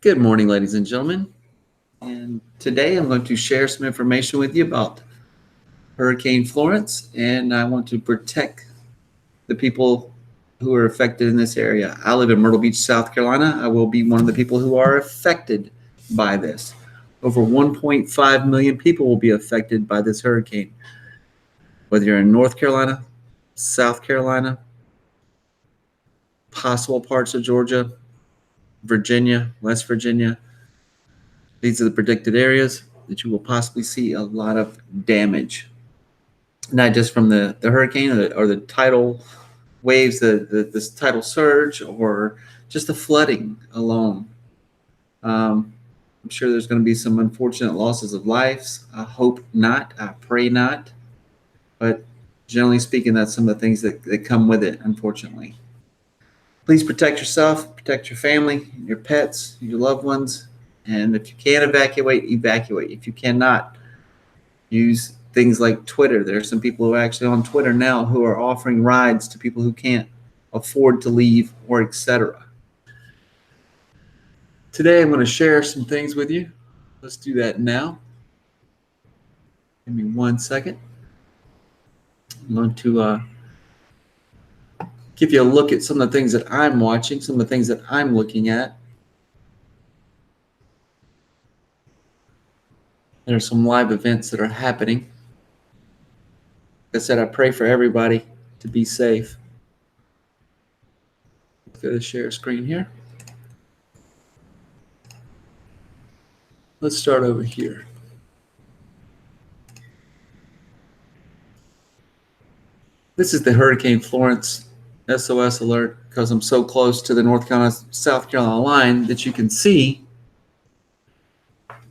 Good morning, ladies and gentlemen. And today I'm going to share some information with you about Hurricane Florence, and I want to protect the people who are affected in this area. I live in Myrtle Beach, South Carolina. I will be one of the people who are affected by this. Over 1.5 million people will be affected by this hurricane. Whether you're in North Carolina, South Carolina, possible parts of Georgia, Virginia, West Virginia, these are the predicted areas that you will possibly see a lot of damage. Not just from the hurricane or the tidal waves, this tidal surge, or just the flooding alone. I'm sure there's going to be some unfortunate losses of lives. I hope not. I pray not. But generally speaking, that's some of the things that come with it, unfortunately. Please protect yourself, protect your family, your pets, your loved ones. And if you can evacuate, evacuate. If you cannot, use things like Twitter. There are some people who are actually on Twitter now who are offering rides to people who can't afford to leave, or etc. Today I'm going to share some things with you. Let's do that now. Give me 1 second. I'm going to give you a look at some of the things that I'm watching, some of the things that I'm looking at. There are some live events that are happening. Like I said, I pray for everybody to be safe. Let's go to the share screen here. Let's start over here. This is the Hurricane Florence SOS alert, because I'm so close to the North Carolina-South Carolina line that you can see.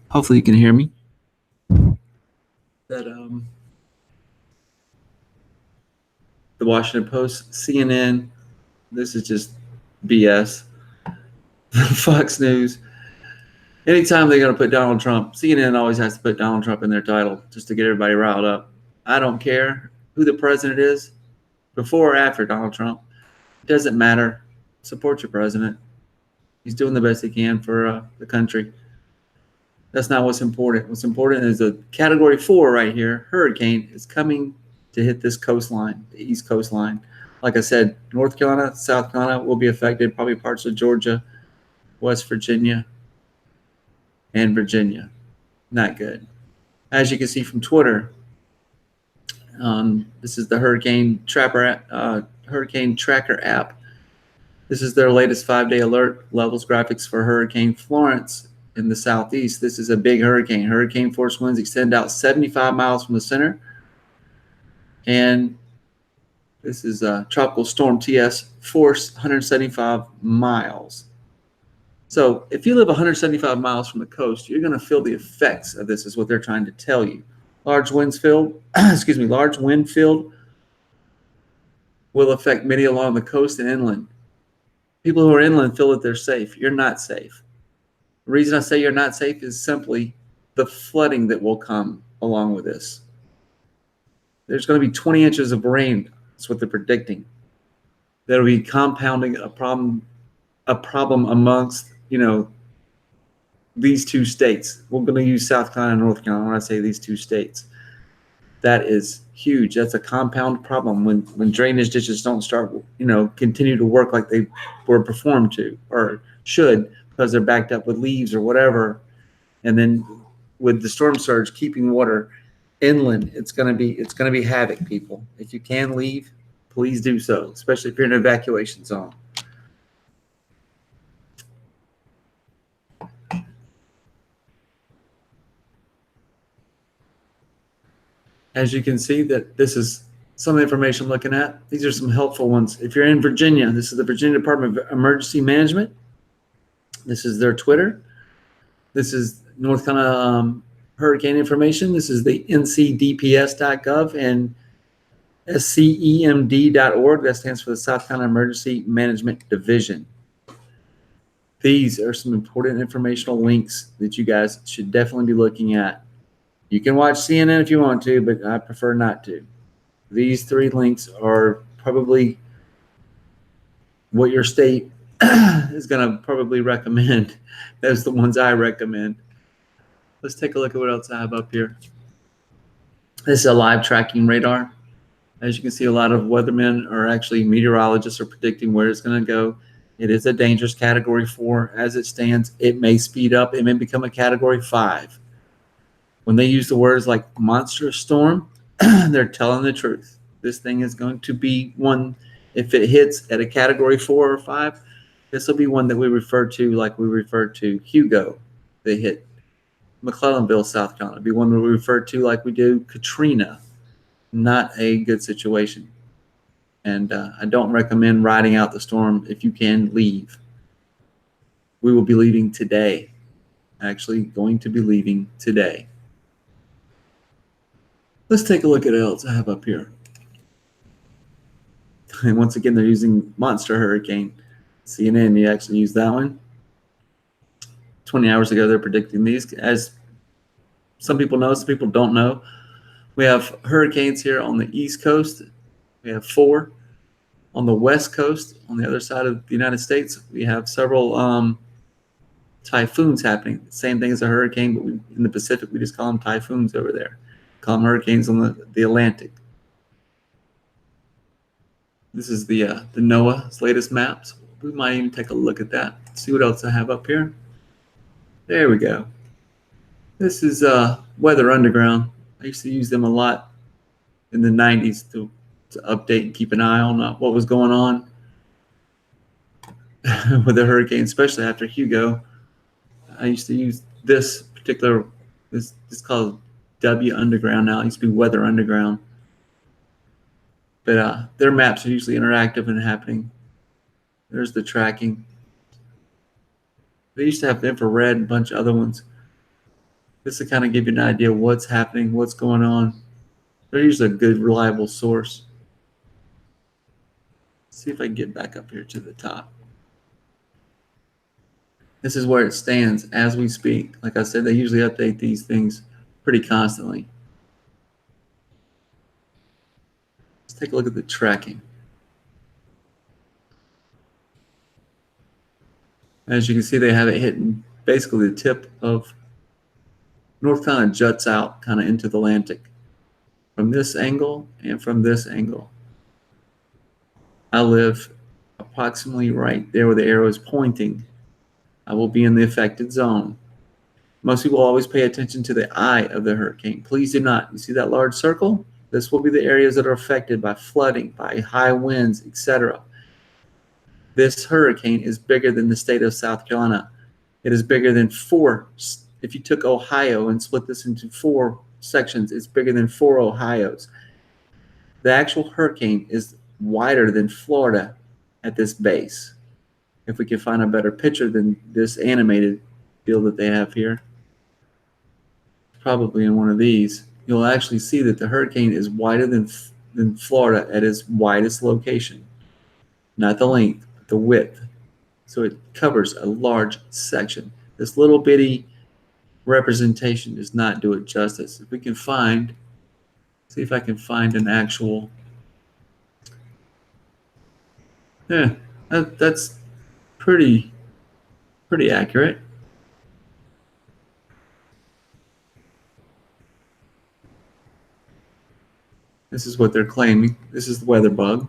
Hopefully you can hear me. That the Washington Post, CNN, this is just BS. Fox News. Anytime they're going to put Donald Trump, CNN always has to put Donald Trump in their title just to get everybody riled up. I don't care who the president is, before or after Donald Trump. It doesn't matter. Support your president. He's doing the best he can for the country. That's not what's important. What's important is a Category 4 right here, hurricane, is coming to hit this coastline, the east coastline. Like I said, North Carolina, South Carolina will be affected, probably parts of Georgia, West Virginia, and Virginia. Not good. As you can see from Twitter, this is the Hurricane Tracker app. This is their latest 5-day alert levels graphics for Hurricane Florence in the southeast. This is a big hurricane. Hurricane force winds extend out 75 miles from the center. And this is a tropical storm TS force 175 miles. So if you live 175 miles from the coast, you're going to feel the effects of this, is what they're trying to tell you. Large wind field will affect many along the coast and inland. People who are inland feel that they're safe. You're not safe. The reason I say you're not safe is simply the flooding that will come along with this. There's going to be 20 inches of rain. That's what they're predicting. That'll be compounding a problem amongst, these two states. We're going to use South Carolina and North Carolina when I say these two states. That is huge. That's a compound problem when drainage ditches don't start, continue to work like they were performed to or should, because they're backed up with leaves or whatever. And then with the storm surge keeping water inland, it's going to be havoc, people. If you can leave, please do so, especially if you're in an evacuation zone. As you can see, that this is some of the information I'm looking at. These are some helpful ones. If you're in Virginia, this is the Virginia Department of Emergency Management. This is their Twitter. This is North Carolina hurricane information. This is the ncdps.gov and scemd.org. That stands for the South Carolina Emergency Management Division. These are some important informational links that you guys should definitely be looking at. You can watch CNN if you want to, but I prefer not to. These 3 links are probably what your state is going to probably recommend. Those are the ones I recommend. Let's take a look at what else I have up here. This is a live tracking radar. As you can see, a lot of weathermen or actually meteorologists are predicting where it's going to go. It is a dangerous category 4 as it stands. It may speed up. It may become a category 5. When they use the words like monstrous storm, they're telling the truth. This thing is going to be one, if it hits at a category 4 or 5, this will be one that we refer to like we referred to Hugo that hit McClellanville, South Carolina. It'll be one we refer to like we do Katrina. Not a good situation. And I don't recommend riding out the storm. If you can, leave. We will be leaving today. Actually, going to be leaving today. Let's take a look at what else I have up here. And once again, they're using monster hurricane. CNN, you actually use that one. 20 hours ago, they're predicting these. As some people know, some people don't know. We have hurricanes here on the East Coast. We have 4. On the West Coast, on the other side of the United States, we have several typhoons happening. Same thing as a hurricane, but in the Pacific, we just call them typhoons over there. Call them hurricanes on the Atlantic. This is the NOAA's latest maps. We might even take a look at that. See what else I have up here. There we go. This is Weather Underground. I used to use them a lot in the 90s to update and keep an eye on what was going on with the hurricane, especially after Hugo. I used to use this particular, this is called W Underground now. It used to be Weather Underground. But their maps are usually interactive and happening. There's the tracking. They used to have the infrared and a bunch of other ones. This to kind of give you an idea of what's happening, what's going on. They're usually a good, reliable source. See if I can get back up here to the top. This is where it stands as we speak. Like I said, they usually update these things pretty constantly. Let's take a look at the tracking. As you can see, they have it hitting basically the tip of North Carolina, juts out kind of into the Atlantic from this angle and from this angle. I live approximately right there where the arrow is pointing. I will be in the affected zone. Most people always pay attention to the eye of the hurricane. Please do not. You see that large circle? This will be the areas that are affected by flooding, by high winds, etc. This hurricane is bigger than the state of South Carolina. It is bigger than 4. If you took Ohio and split this into 4 sections, it's bigger than 4 Ohios. The actual hurricane is wider than Florida at this base. If we can find a better picture than this animated deal that they have here, probably in one of these, you'll actually see that the hurricane is wider than Florida at its widest location. Not the length, but the width. So it covers a large section. This little bitty representation does not do it justice. If we can find, see if I can find an actual, that's pretty accurate. This is what they're claiming. This is the weather bug.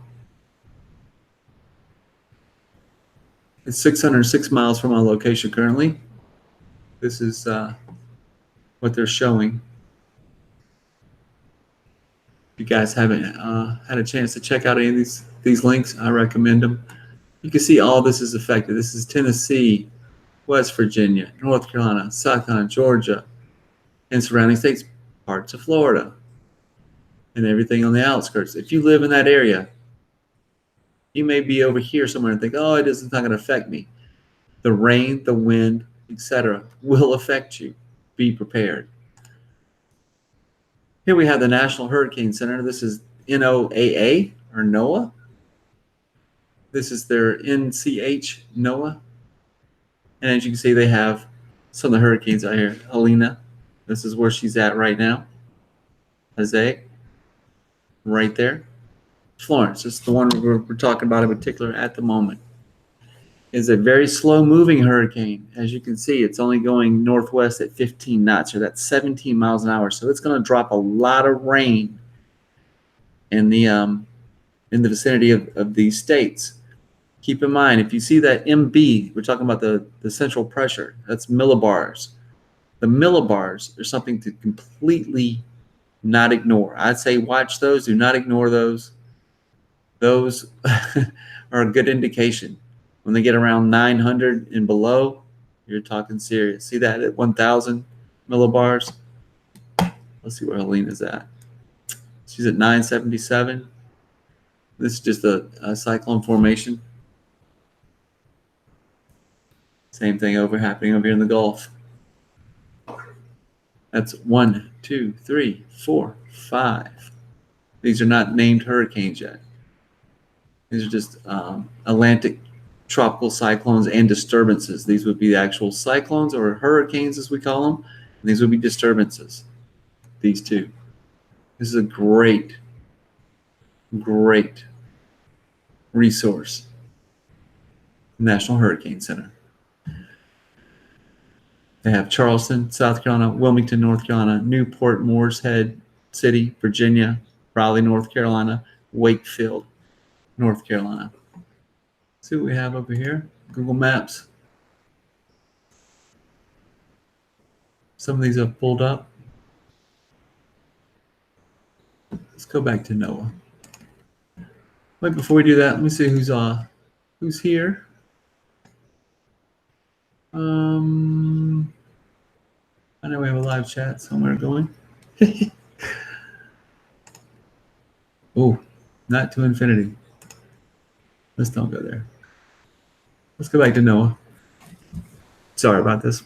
It's 606 miles from our location currently. This is what they're showing. If you guys haven't had a chance to check out any of these links, I recommend them. You can see all this is affected. This is Tennessee, West Virginia, North Carolina, South Carolina, Georgia, and surrounding states, parts of Florida, and everything on the outskirts. If you live in that area, you may be over here somewhere and think, oh, it's not going to affect me. The rain, the wind, etc. will affect you. Be prepared. Here we have the National Hurricane Center. This is NOAA, or NOAA. This is their NCH, NOAA. And as you can see, they have some of the hurricanes out here. Helena, this is where she's at right now. Jose, right there. Florence, this is the one we're talking about in particular at the moment. is a very slow moving hurricane. As you can see, it's only going northwest at 15 knots, or that's 17 miles an hour. So it's going to drop a lot of rain in the vicinity of these states. Keep in mind, if you see that MB, we're talking about the central pressure, that's millibars. The millibars are something to completely not ignore. I'd say watch those, do not ignore those. Those are a good indication. When they get around 900 and below, you're talking serious. See that at 1,000 millibars? Let's see where Helena's at. She's at 977. This is just a cyclone formation. Same thing happening over here in the Gulf. That's 1, 2, 3, 4, 5. These are not named hurricanes yet. These are just Atlantic tropical cyclones and disturbances. These would be the actual cyclones or hurricanes, as we call them. And these would be disturbances. These two. This is a great, great resource. National Hurricane Center. They have Charleston, South Carolina, Wilmington, North Carolina, Newport, Mooreshead City, Virginia, Raleigh, North Carolina, Wakefield, North Carolina. Let's see what we have over here. Google Maps. Some of these I've pulled up. Let's go back to NOAA. Wait, before we do that, let me see who's here. I know we have a live chat somewhere going. Oh, not to infinity. Let's don't go there. Let's go back to NOAA. Sorry about this.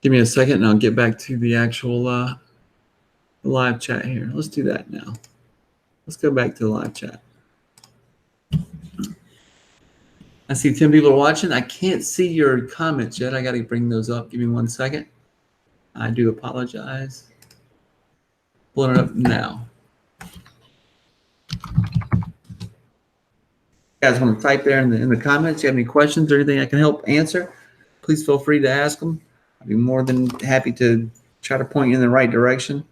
Give me a second and I'll get back to the actual live chat here. Let's do that now. Let's go back to the live chat. I see 10 people are watching. I can't see your comments yet. I got to bring those up. Give me 1 second. I do apologize. Pulling it up now. You guys want to type there in the comments? You have any questions or anything I can help answer? Please feel free to ask them. I'd be more than happy to try to point you in the right direction.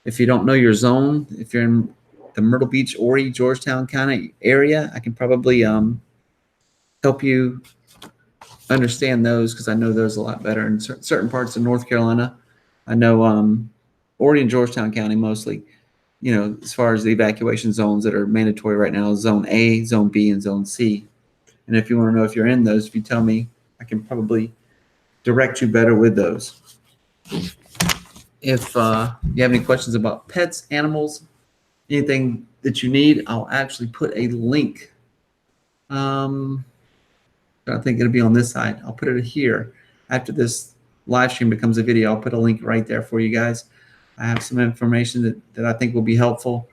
If you don't know your zone, if you're in the Myrtle Beach, Horry, Georgetown County area, I can probably help you understand those, because I know those a lot better. In certain parts of North Carolina, I know Horry and Georgetown County mostly, you know, as far as the evacuation zones that are mandatory right now, Zone A, Zone B, and Zone C. And if you want to know if you're in those, if you tell me, I can probably direct you better with those. If you have any questions about pets, animals, anything that you need, I'll actually put a link. I think it'll be on this side. I'll put it here. After this live stream becomes a video, I'll put a link right there for you guys. I have some information that I think will be helpful.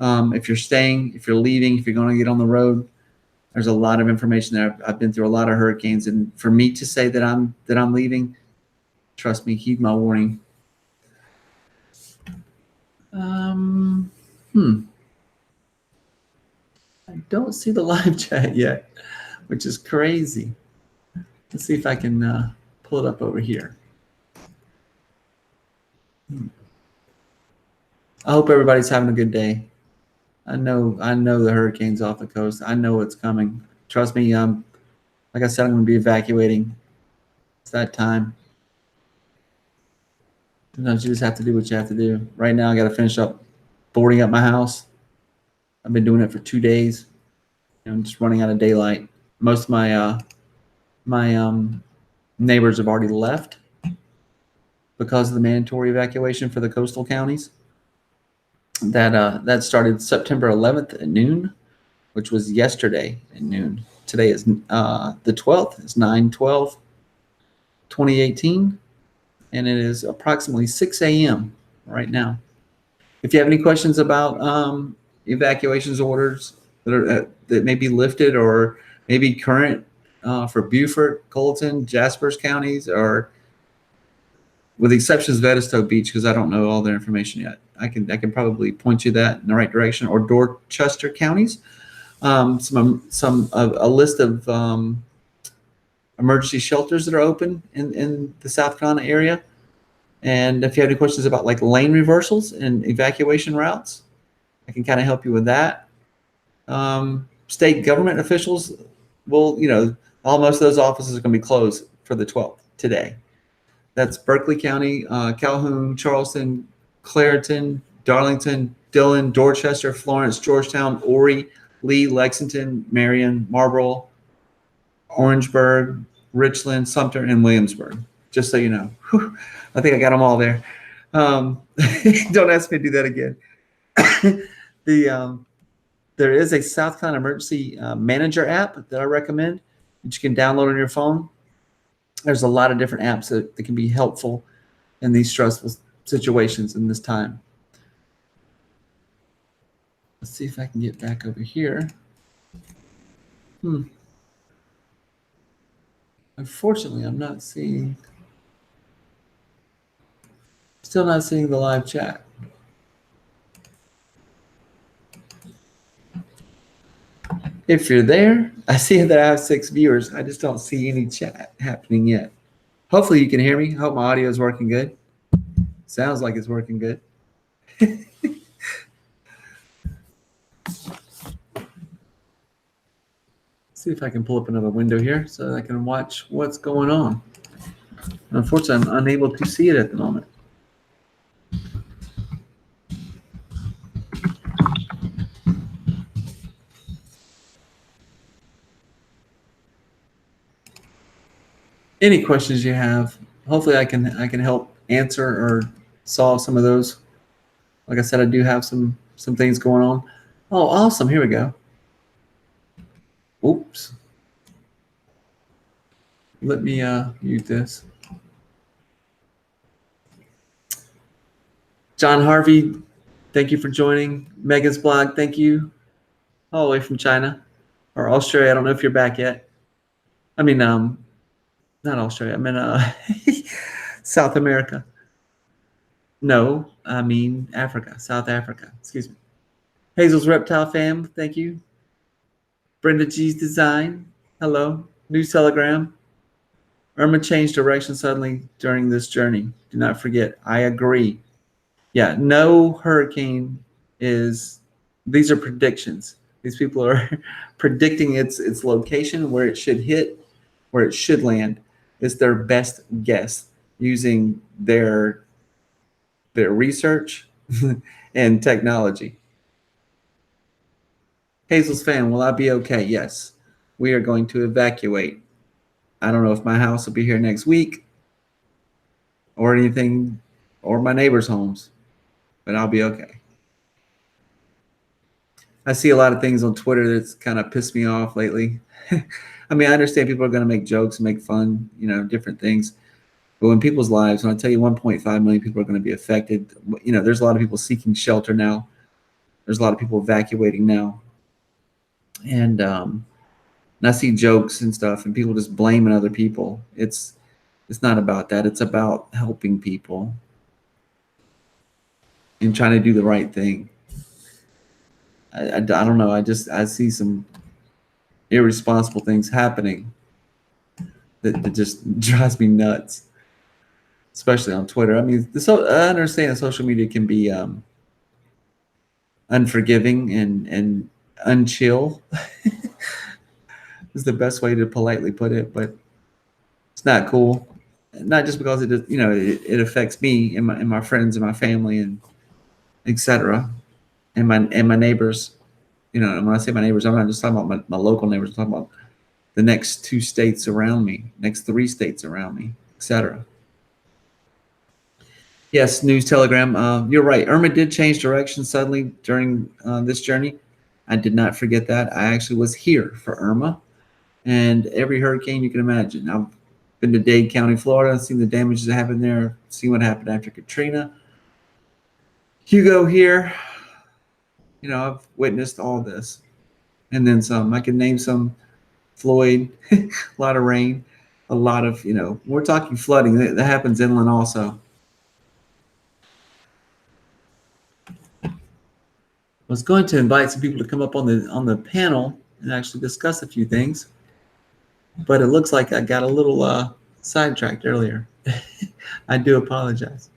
If you're staying, if you're leaving, if you're going to get on the road, there's a lot of information there. I've been through a lot of hurricanes, and for me to say that I'm leaving, trust me, heed my warning. I don't see the live chat yet, which is crazy. Let's see if I can pull it up over here. I hope everybody's having a good day. I know the hurricane's off the coast. I know it's coming. Trust me, like I said, I'm going to be evacuating. It's that time. Sometimes you just have to do what you have to do. Right now, I got to finish up boarding up my house. I've been doing it for 2 days. I'm just running out of daylight. Most of my neighbors have already left because of the mandatory evacuation for the coastal counties. That started September 11th at noon, which was yesterday at noon. Today is the 12th. It's 9/12/2018, and it is approximately 6 a.m. right now. If you have any questions about evacuations orders that may be lifted or maybe current for Beaufort, Colleton, Jaspers counties, or with the exceptions of Edisto Beach, because I don't know all their information yet. I can probably point you that in the right direction, or Dorchester counties. A list of emergency shelters that are open in the South Carolina area. And if you have any questions about like lane reversals and evacuation routes, I can kind of help you with that. State government officials will, almost those offices are going to be closed for the 12th today. That's Berkeley County, Calhoun, Charleston, Clairton, Darlington, Dillon, Dorchester, Florence, Georgetown, Horry, Lee, Lexington, Marion, Marlboro, Orangeburg, Richland, Sumter, and Williamsburg. Just so you know. Whew, I think I got them all there. Don't ask me to do that again. There is a South Carolina Emergency Manager app that I recommend that you can download on your phone. There's a lot of different apps that can be helpful in these stressful situations in this time. Let's see if I can get back over here. Unfortunately, I'm not seeing, still not seeing the live chat. If you're there, I see that I have 6 viewers. I just don't see any chat happening yet. Hopefully you can hear me. I hope my audio is working good. Sounds like it's working good. See if I can pull up another window here so that I can watch what's going on. Unfortunately, I'm unable to see it at the moment. Any questions you have, hopefully I can help answer or solve some of those. Like I said, I do have some things going on. Oh, awesome. Here we go. Oops. Let me mute this. John Harvey, thank you for joining. Megan's blog, thank you. All the way from China or Australia. I don't know if you're back yet. I mean, not Australia. I mean, South America. No, I mean Africa, South Africa. Excuse me. Hazel's Reptile Fam, thank you. Brenda G's Design, hello. News Telegram. Irma changed direction suddenly during this journey. Do not forget. I agree. Yeah, no hurricane is. These are predictions. These people are predicting its location, where it should hit, where it should land. It's their best guess using their research and technology. Hazel's fan, will I be okay? Yes. We are going to evacuate. I don't know if my house will be here next week or anything, or my neighbors' homes, but I'll be okay. I see a lot of things on Twitter that's kind of pissed me off lately. I mean, I understand people are going to make jokes, make fun, different things. But when people's lives, when I tell you 1.5 million people are going to be affected, there's a lot of people seeking shelter now. There's a lot of people evacuating now. And I see jokes and stuff and people just blaming other people. It's not about that. It's about helping people and trying to do the right thing. I don't know. I see some irresponsible things happening that just drives me nuts, especially on Twitter. I mean, I understand that social media can be unforgiving and unchill is the best way to politely put it, but it's not cool. Not just because it affects me and my friends and my family and etc. and my neighbors. And when I say my neighbors, I'm not just talking about my local neighbors. I'm talking about the next 2 states around me, next 3 states around me, etc. Yes, News Telegram. You're right. Irma did change direction suddenly during this journey. I did not forget that. I actually was here for Irma and every hurricane you can imagine. I've been to Dade County, Florida, seen the damages that happened there, seen what happened after Katrina. Hugo here. I've witnessed all this and then some. I can name some. Floyd, a lot of rain, a lot of, we're talking flooding that happens inland also. was going to invite some people to come up on the panel and actually discuss a few things, but it looks like I got a little sidetracked earlier. I do apologize.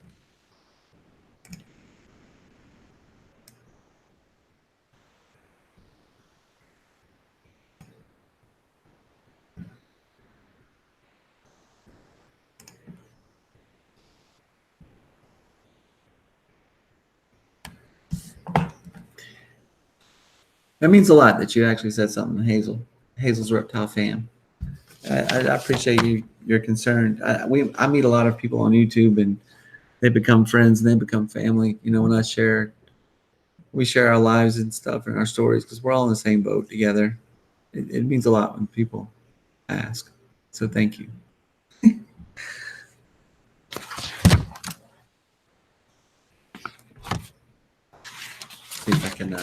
That means a lot that you actually said something, Hazel. Hazel's Reptile Fan. I appreciate your concern. I meet a lot of people on YouTube, and they become friends and they become family. You know, when we share our lives and stuff and our stories because we're all in the same boat together. It means a lot when people ask. So thank you. See if I can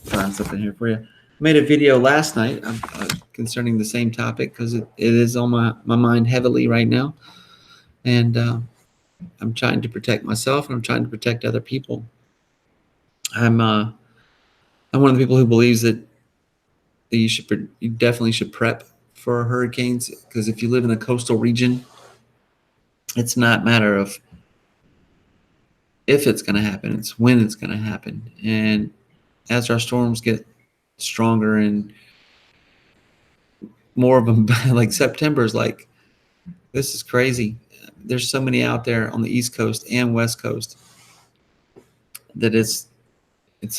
find something here for you. I made a video last night concerning the same topic because it is on my mind heavily right now. And I'm trying to protect myself and I'm trying to protect other people. I'm one of the people who believes that you definitely should prep for hurricanes because if you live in a coastal region, it's not a matter of if it's going to happen, it's when it's going to happen. And as our storms get stronger and more of them, like September is like, this is crazy. There's so many out there on the East Coast and West Coast that it's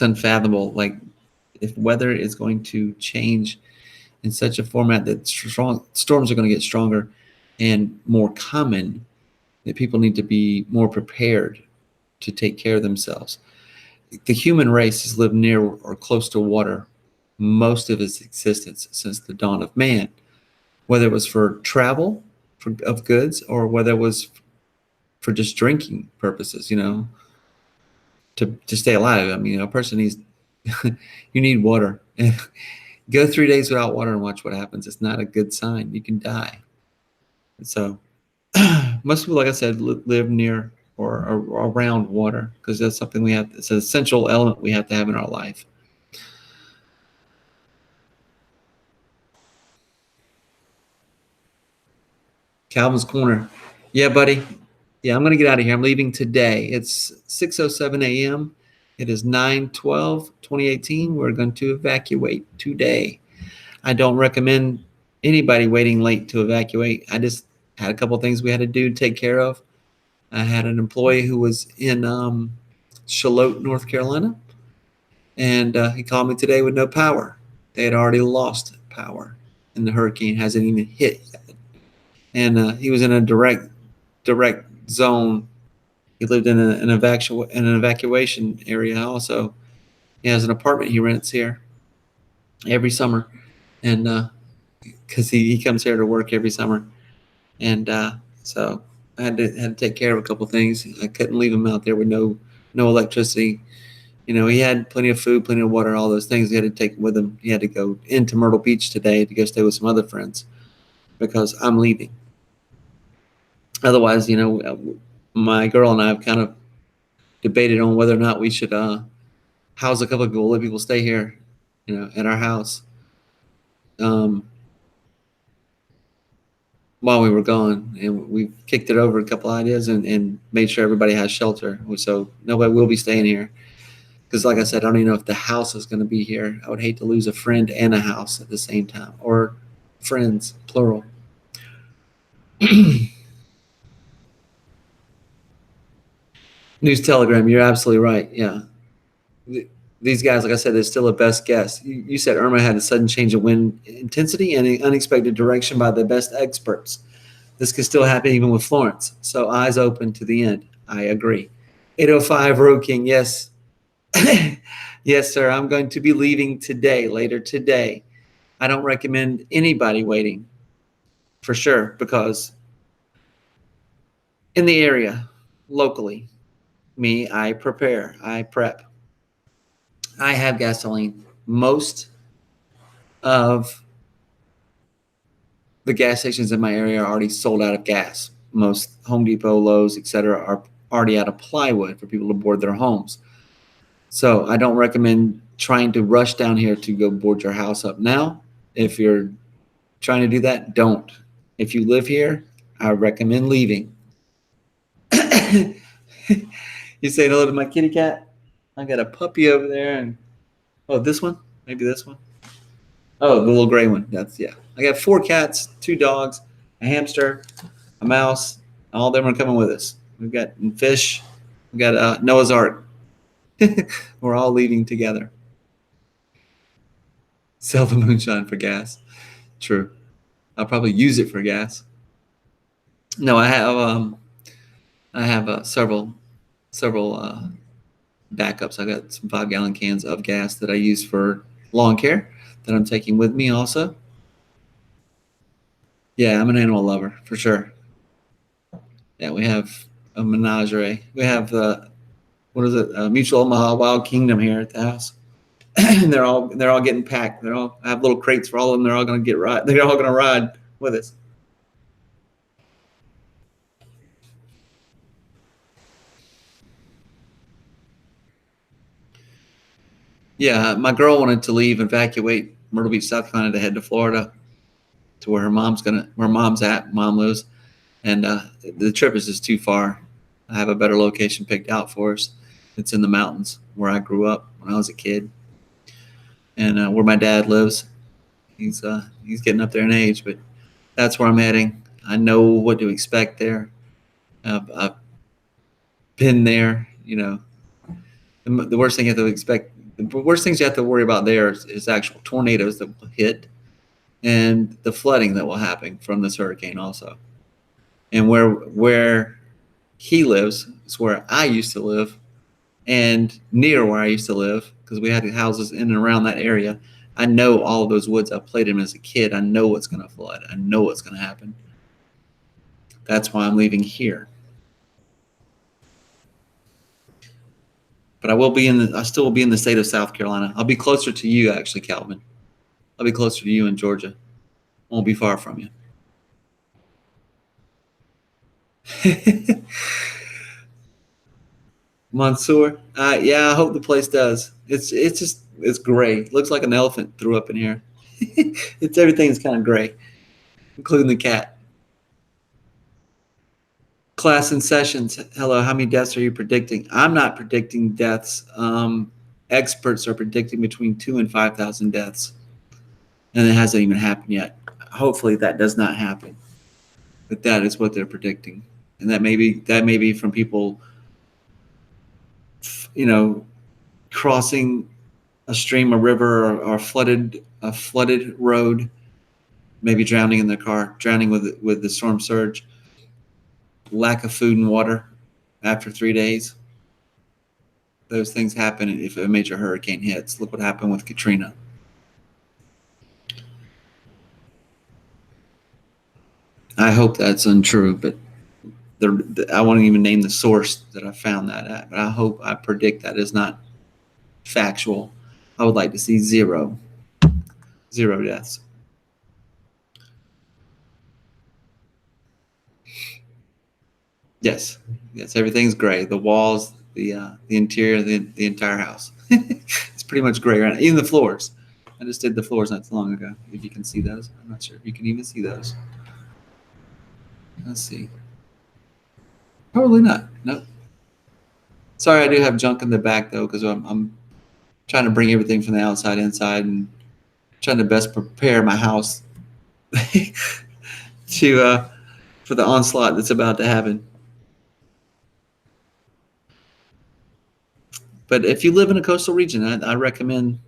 unfathomable. Like if weather is going to change in such a format that storms are going to get stronger and more common, that people need to be more prepared to take care of themselves. The human race has lived near or close to water most of its existence since the dawn of man, whether it was for travel of goods or whether it was for just drinking purposes, you know, to stay alive. I mean, a person needs, you need water. Go 3 days without water and watch what happens. It's not a good sign. You can die. And so most people, like I said, live near or around water because that's something we have. It's an essential element we have to have in our life. Calvin's Corner. Yeah, buddy. Yeah, I'm going to get out of here. I'm leaving today. It's 6:07 a.m. It is 9/12/2018. We're going to evacuate today. I don't recommend anybody waiting late to evacuate. I just had a couple of things we had to do to take care of. I had an employee who was in Charlotte, North Carolina, and he called me today with no power. They had already lost power, and the hurricane hasn't even hit yet. And he was in a direct zone. He lived in an evacuation area also. He has an apartment he rents here every summer, and because he comes here to work every summer, and so I had to take care of a couple things. I couldn't leave him out there with no electricity. You know, he had plenty of food, plenty of water, all those things he had to take with him. He had to go into Myrtle Beach today to go stay with some other friends because I'm leaving. Otherwise, you know, my girl and I have kind of debated on whether or not we should house a couple of people, let people stay here, you know, at our house while we were gone. And we kicked it over a couple ideas and made sure everybody has shelter. So nobody will be staying here. Because like I said, I don't even know if the house is going to be here. I would hate to lose a friend and a house at the same time, or friends, plural. News Telegram, you're absolutely right. Yeah. These guys, like I said, they're still a best guess. You said Irma had a sudden change of wind intensity and an unexpected direction by the best experts. This could still happen even with Florence. So eyes open to the end. I agree. 805 Road King, yes. Yes, sir. I'm going to be leaving today, later today. I don't recommend anybody waiting for sure because in the area, locally, I prepare, I prep. I have gasoline. Most of the gas stations in my area are already sold out of gas. Most Home Depot, Lowe's, etc., are already out of plywood for people to board their homes. So I don't recommend trying to rush down here to go board your house up now. If you're trying to do that, don't. If you live here, I recommend leaving. You say hello to my kitty cat? I got a puppy over there, and oh, this one? Maybe this one? Oh, the little gray one. That's yeah. I got 4 cats, 2 dogs, a hamster, a mouse. All of them are coming with us. We've got fish. We got Noah's Ark. We're all leaving together. Sell the moonshine for gas. True. I'll probably use it for gas. No, I have several backups. I got some 5-gallon cans of gas that I use for lawn care that I'm taking with me also. Yeah, I'm an animal lover for sure. Yeah, we have a menagerie. We have what is it? Mutual Omaha Wild Kingdom here at the house. And they're all getting packed. I have little crates for all of them. They're all going to ride. They're all going to ride with us. Yeah, my girl wanted to leave, evacuate Myrtle Beach, South Carolina, to head to Florida, to where where mom's at. Mom lives, and the trip is just too far. I have a better location picked out for us. It's in the mountains where I grew up when I was a kid, and where my dad lives. He's getting up there in age, but that's where I'm heading. I know what to expect there. I've been there. You know, the worst thing you have to expect. The worst things you have to worry about there is actual tornadoes that will hit, and the flooding that will happen from this hurricane also. And where he lives is where I used to live, and near where I used to live, because we had houses in and around that area. I know all of those woods. I played in as a kid. I know what's going to flood. I know what's going to happen. That's why I'm leaving here. But I still will be in the state of South Carolina. I'll be closer to you, actually, Calvin. I'll be closer to you in Georgia. Won't be far from you. Mansoor, yeah, I hope the place does. It's gray. It looks like an elephant threw up in here. Everything's kind of gray, including the cat. Class and sessions. Hello, how many deaths are you predicting? I'm not predicting deaths. Experts are predicting between 2,000 and 5,000 deaths, and it hasn't even happened yet. Hopefully, that does not happen, but that is what they're predicting, and that may be from people, crossing a stream, a river, or a flooded road, maybe drowning in their car, drowning with the storm surge. Lack of food and water after 3 days. Those things happen if a major hurricane hits. Look what happened with Katrina. I hope that's untrue, but I won't even name the source that I found that at. But I predict that is not factual. I would like to see zero deaths. Yes, everything's gray. The walls, the interior, the entire house. It's pretty much gray right now. Even the floors. I just did the floors not too long ago. If you can see those, I'm not sure if you can even see those. Let's see. Probably not. Nope. Sorry, I do have junk in the back though, because I'm trying to bring everything from the outside inside and trying to best prepare my house to for the onslaught that's about to happen. But if you live in a coastal region, I recommend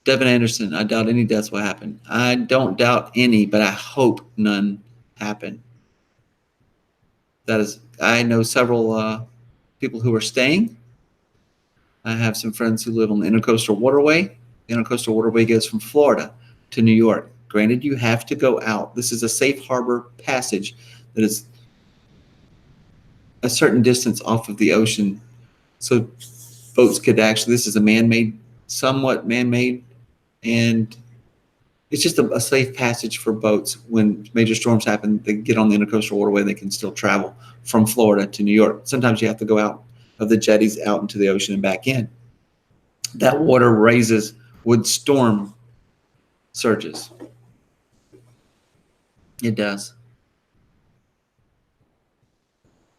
Devin Anderson. I doubt any deaths will happen. I don't doubt any, but I hope none happen. I know several people who are staying. I have some friends who live on the Intercoastal Waterway. The Intercoastal Waterway goes from Florida to New York. Granted, you have to go out. This is a safe harbor passage that is a certain distance off of the ocean. So boats could actually, this is somewhat man-made, and it's just a safe passage for boats. When major storms happen, they get on the Intercoastal Waterway, they can still travel from Florida to New York. Sometimes you have to go out of the jetties out into the ocean and back in. That water would storm surges. It does.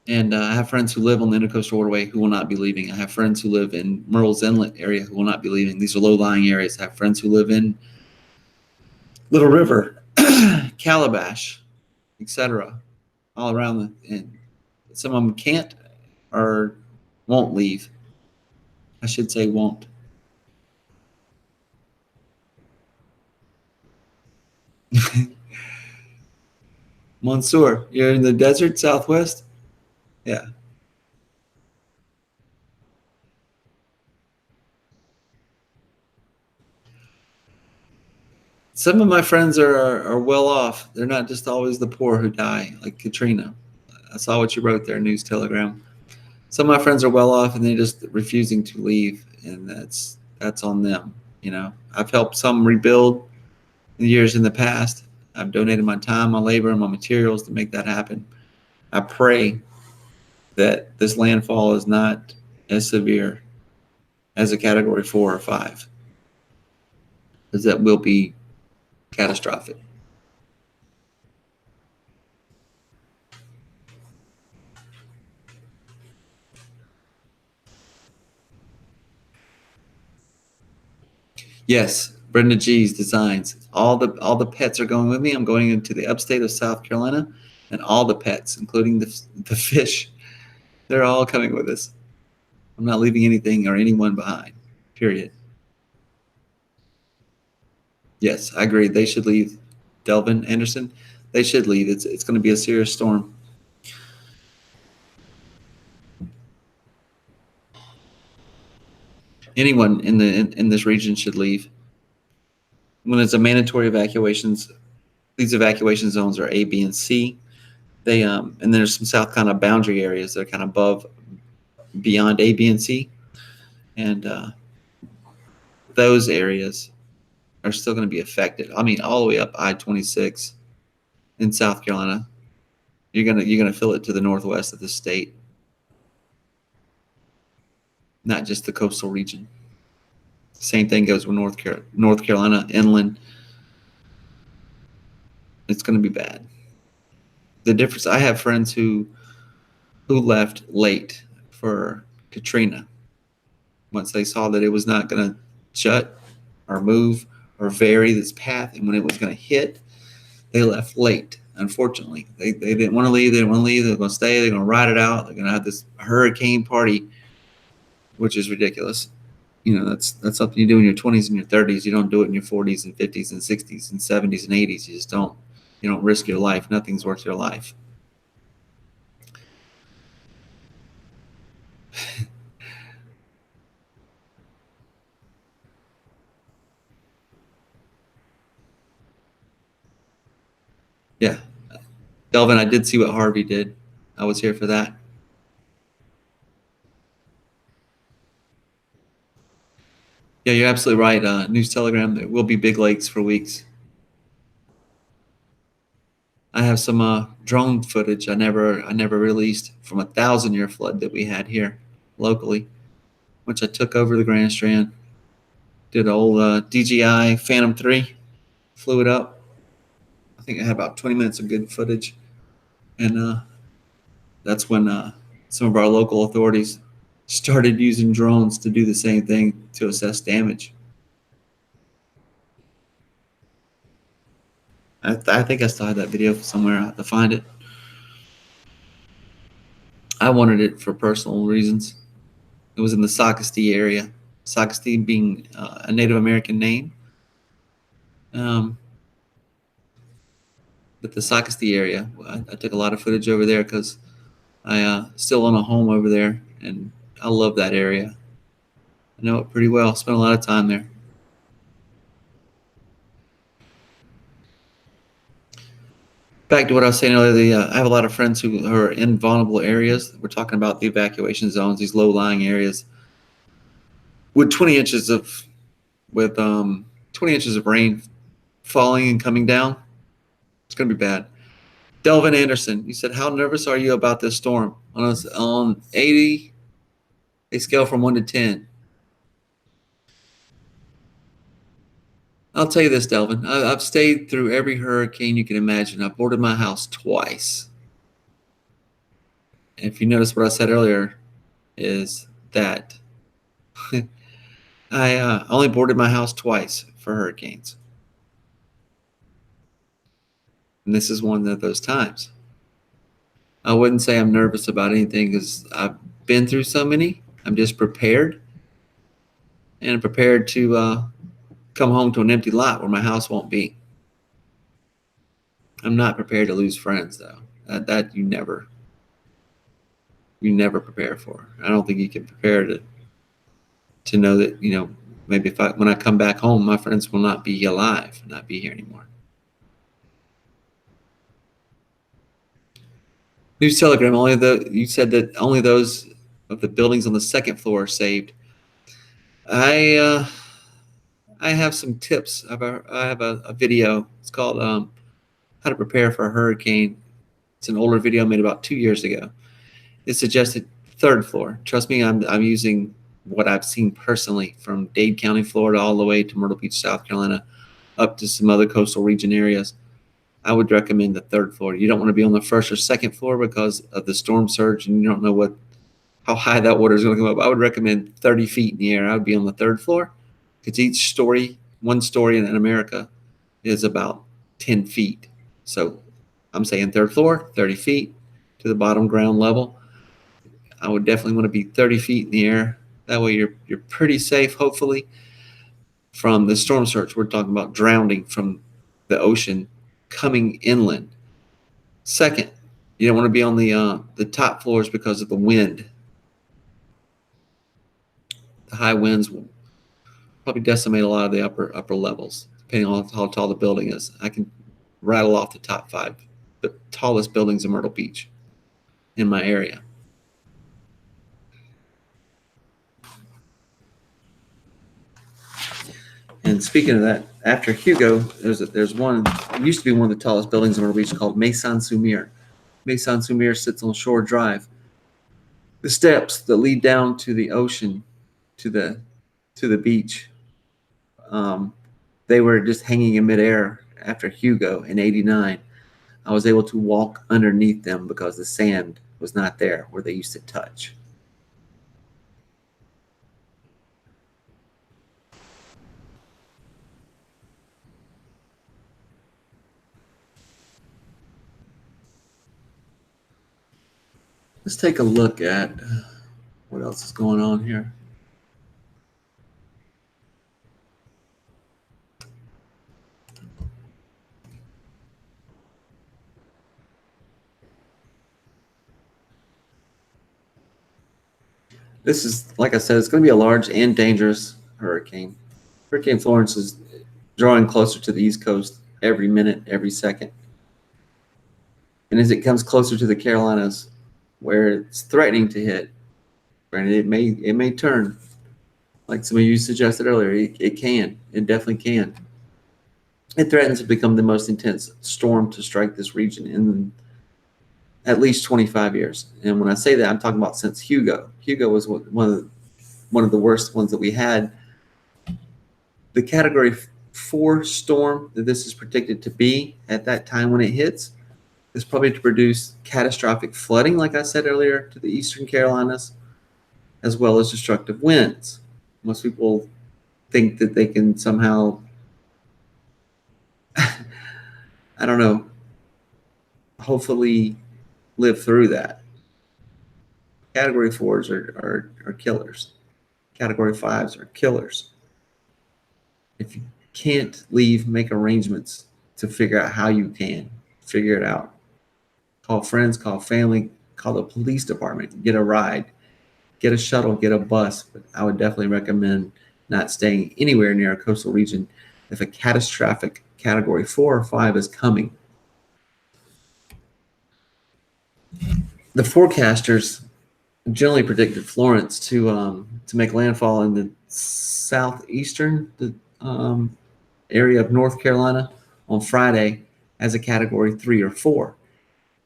And I have friends who live on the Intercoastal Waterway who will not be leaving. I have friends who live in Myrtle's Inlet area who will not be leaving. These are low-lying areas. I have friends who live in Little River, Calabash, etc., all around. And some of them can't or won't leave. I should say won't. Mansour, you're in the desert southwest? Yeah. Some of my friends are well off. They're not just always the poor who die, like Katrina. I saw what you wrote there, News Telegram. Some of my friends are well off and they're just refusing to leave, and that's on them. You know, I've helped some rebuild in the years in the past. I've donated my time, my labor, and my materials to make that happen. I pray that this landfall is not as severe as a Category 4 or 5, because that will be catastrophic. Yes, Brenda G's designs. All the pets are going with me. I'm going into the upstate of South Carolina, and all the pets, including the fish, they're all coming with us. I'm not leaving anything or anyone behind. Period. Yes, I agree. They should leave. Delvin Anderson, they should leave. It's going to be a serious storm. Anyone in this region should leave. When it's a mandatory evacuations, these evacuation zones are A, B, and C. They and there's some South kind of boundary areas that are kind of above, beyond A, B, and C, and those areas are still going to be affected. I mean, all the way up I-26 in South Carolina, you're gonna feel it to the northwest of the state, not just the coastal region. Same thing goes with North Carolina inland. It's going to be bad. The difference, I have friends who left late for Katrina once they saw that it was not going to shut or move or vary this path, and when it was going to hit, they left late. Unfortunately, they didn't want to leave. They didn't want to leave. They're going to stay. They're going to ride it out. They're going to have this hurricane party, which is ridiculous. You know, that's something you do in your 20s and your 30s. You don't do it in your 40s and 50s and 60s and 70s and 80s. You just don't. You don't risk your life. Nothing's worth your life. Yeah. Delvin, I did see what Harvey did. I was here for that. Yeah, you're absolutely right. News Telegram, there will be big lakes for weeks. I have some drone footage I never released from a 1,000-year flood that we had here locally, which I took over the Grand Strand. Did an old DJI Phantom 3, flew it up. I think I had about 20 minutes of good footage, and that's when some of our local authorities started using drones to do the same thing to assess damage. I think I still have that video somewhere. I have to find it. I wanted it for personal reasons. It was in the Socastee area. Socastee being a Native American name. But the Socastee area, I took a lot of footage over there because I still own a home over there, and I love that area. I know it pretty well. Spent a lot of time there. Back to what I was saying earlier, I have a lot of friends who are in vulnerable areas. We're talking about the evacuation zones, these low-lying areas. With 20 inches of 20 inches of rain falling and coming down, it's going to be bad. Delvin Anderson, you said, how nervous are you about this storm? On 80, They scale from 1 to 10. I'll tell you this, Delvin. I've stayed through every hurricane you can imagine. I've boarded my house twice. And if you notice what I said earlier, is that I only boarded my house twice for hurricanes. And this is one of those times. I wouldn't say I'm nervous about anything because I've been through so many. I'm just prepared, and I'm prepared to come home to an empty lot where my house won't be. I'm not prepared to lose friends, though. That you never prepare for. I don't think you can prepare to know that, maybe when I come back home, my friends will not be alive, not be here anymore. News Telegram. You said that only those of the buildings on the second floor are saved. I have some tips. I have a video. It's called "How to Prepare for a Hurricane." It's an older video made about 2 years ago. It suggested third floor. Trust me, I'm using what I've seen personally from Dade County, Florida, all the way to Myrtle Beach, South Carolina, up to some other coastal region areas. I would recommend the third floor. You don't want to be on the first or second floor because of the storm surge, and you don't know how high that water is going to come up. I would recommend 30 feet in the air. I would be on the third floor because one story in America is about 10 feet. So I'm saying third floor, 30 feet to the bottom ground level. I would definitely want to be 30 feet in the air. That way you're pretty safe, hopefully, from the storm surge. We're talking about drowning from the ocean coming inland. Second, you don't want to be on the top floors because of the wind. The high winds will probably decimate a lot of the upper levels, depending on how tall the building is. I can rattle off the top 5, the tallest buildings in Myrtle Beach in my area. And speaking of that, after Hugo, there's one. It used to be one of the tallest buildings in Myrtle Beach called Maison Sumir. Maison Sumir sits on Shore Drive. The steps that lead down to the ocean, to the beach, they were just hanging in midair after Hugo in '89. I was able to walk underneath them because the sand was not there where they used to touch. Let's take a look at what else is going on here. This is, like I said, it's going to be a large and dangerous hurricane. Hurricane Florence is drawing closer to the East Coast every minute, every second. And as it comes closer to the Carolinas, where it's threatening to hit, and it may turn, like some of you suggested earlier, it definitely can. It threatens to become the most intense storm to strike this region in at least 25 years. And when I say that, I'm talking about since Hugo. Hugo was one of the worst ones that we had. The Category 4 storm that this is predicted to be at that time when it hits is probably to produce catastrophic flooding, like I said earlier, to the eastern Carolinas, as well as destructive winds. Most people think that they can somehow, I don't know, hopefully live through that. Category 4s are killers. Category 5s are killers. If you can't leave, make arrangements to figure out how you can figure it out. Call friends, call family, call the police department, get a ride, get a shuttle, get a bus. But I would definitely recommend not staying anywhere near a coastal region if a catastrophic Category 4 or 5 is coming. The forecasters generally predicted Florence to make landfall in the southeastern area of North Carolina on Friday as a Category 3 or 4.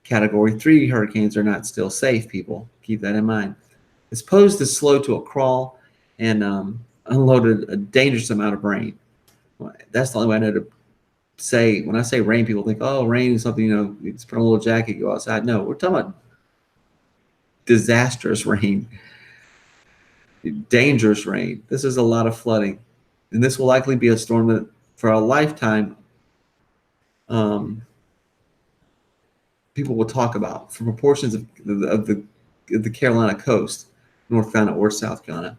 Category 3 hurricanes are not still safe, people. Keep that in mind. It's posed to slow to a crawl and unloaded a dangerous amount of rain. That's the only way I know to say. When I say rain, people think, oh, rain is something, you just put on a little jacket, go outside. No, we're talking about disastrous rain, dangerous rain. This is a lot of flooding. And this will likely be a storm that for a lifetime, people will talk about for proportions of the Carolina coast, North Carolina or South Carolina.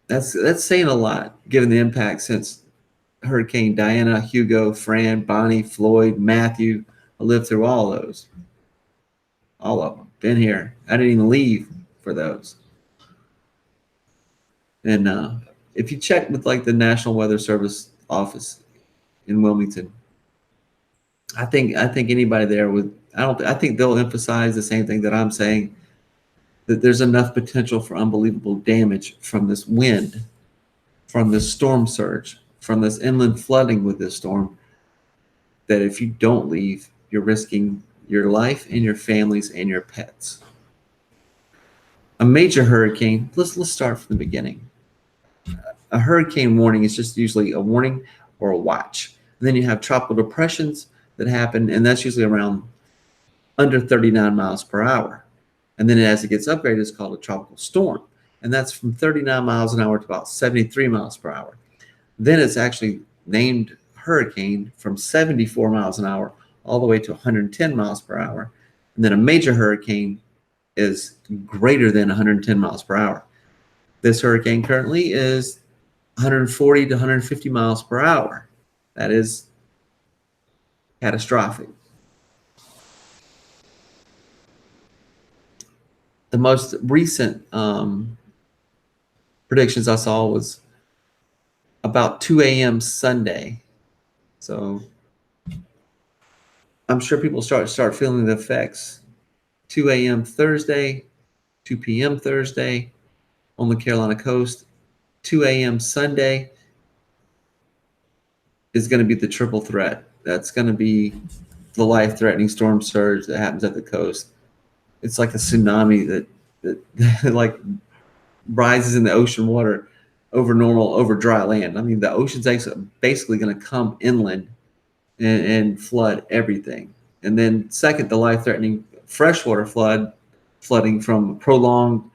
That's saying a lot, given the impact since Hurricane Diana, Hugo, Fran, Bonnie, Floyd, Matthew. I lived through all those. All of them. Been here. I didn't even leave for those. And if you check with like the National Weather Service office in Wilmington, I think anybody there would. I think they'll emphasize the same thing that I'm saying, that there's enough potential for unbelievable damage from this wind, from this storm surge, from this inland flooding with this storm, that if you don't leave, you're risking your life and your families and your pets. A major hurricane, let's start from the beginning. A hurricane warning is just usually a warning or a watch. And then you have tropical depressions that happen, and that's usually around under 39 miles per hour. And then as it gets upgraded, it's called a tropical storm. And that's from 39 miles an hour to about 73 miles per hour. Then it's actually named hurricane from 74 miles an hour all the way to 110 miles per hour. And then a major hurricane is greater than 110 miles per hour. This hurricane currently is 140 to 150 miles per hour. That is catastrophic. The most recent predictions I saw was about 2 a.m. Sunday. So I'm sure people start feeling the effects. 2 a.m. Thursday, 2 p.m. Thursday on the Carolina coast. 2 a.m. Sunday is going to be the triple threat. That's going to be the life-threatening storm surge that happens at the coast. It's like a tsunami that like rises in the ocean water over dry land. I mean, the ocean's basically going to come inland and flood everything. And then second, the life-threatening freshwater flooding from prolonged,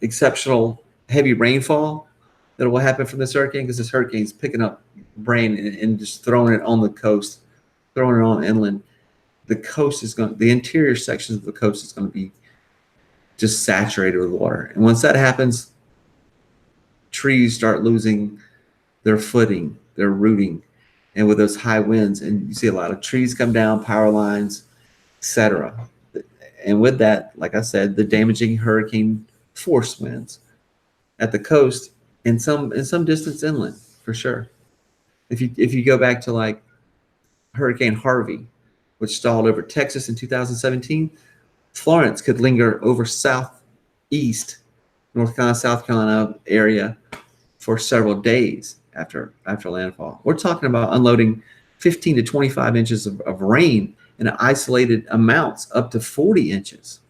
exceptional heavy rainfall that will happen from this hurricane, because this hurricane's picking up rain and just throwing it on the coast, throwing it on inland. The interior sections of the coast is going to be just saturated with water. And once that happens, trees start losing their footing, their rooting. And with those high winds, and you see a lot of trees come down, power lines, etc. And with that, like I said, the damaging hurricane force winds at the coast and some distance inland, for sure. If you go back to like Hurricane Harvey, which stalled over Texas in 2017, Florence could linger over southeast North Carolina, South Carolina area for several days after landfall. We're talking about unloading 15 to 25 inches of rain in isolated amounts, up to 40 inches.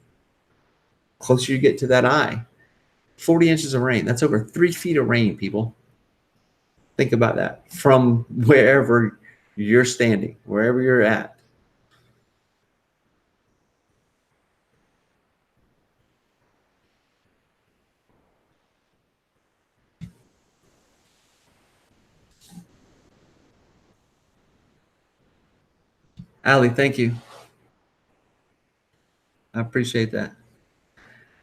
Closer you get to that eye, 40 inches of rain. That's over 3 feet of rain, people. Think about that from wherever you're standing, wherever you're at. Ali, thank you. I appreciate that.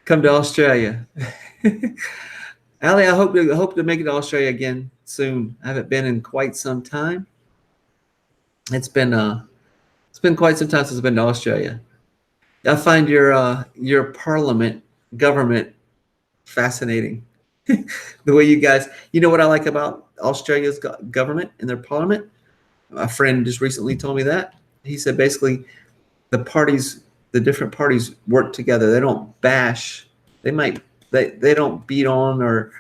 Come to Australia. Ali, I hope to make it to Australia again soon. I haven't been in quite some time. It's been quite some time since I've been to Australia. I find your government fascinating. The way you guys, you know what I like about Australia's government and their parliament? A friend just recently told me that. He said basically the different parties work together. They don't bash. They don't beat on or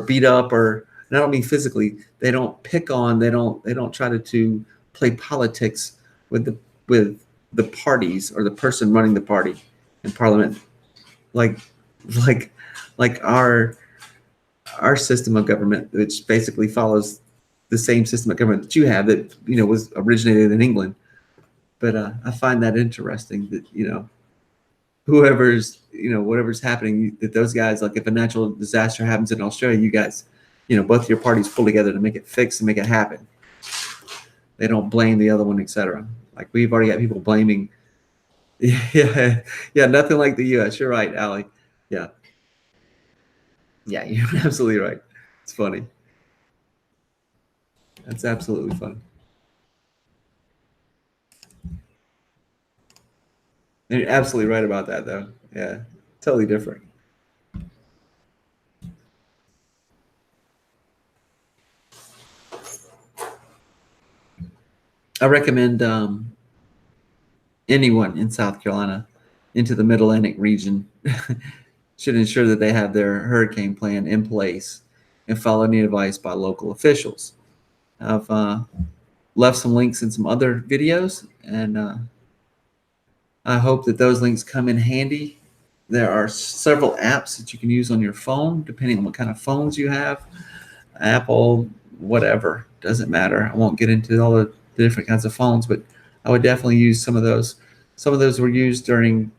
beat up, or, and I don't mean physically. They don't pick on. They don't try to play politics with the parties or the person running the party in parliament. like like like our system of government, which basically follows the same system of government that you have, that was originated in England. But I find that interesting that whoever's whatever's happening, that those guys, like if a natural disaster happens in Australia, you guys, both your parties pull together to make it fix and make it happen. They don't blame the other one, etc. Like we've already got people blaming. Yeah, yeah, nothing like the U.S. You're right, Allie. Yeah, yeah, you're absolutely right. It's funny. That's absolutely funny. And you're absolutely right about that, though. Yeah, totally different. I recommend anyone in South Carolina into the Middle Atlantic region should ensure that they have their hurricane plan in place and follow any advice by local officials. I've left some links in some other videos, and I hope that those links come in handy. There are several apps that you can use on your phone, depending on what kind of phones you have. Apple, whatever, doesn't matter. I won't get into all the different kinds of phones, but I would definitely use some of those. Some of those were used during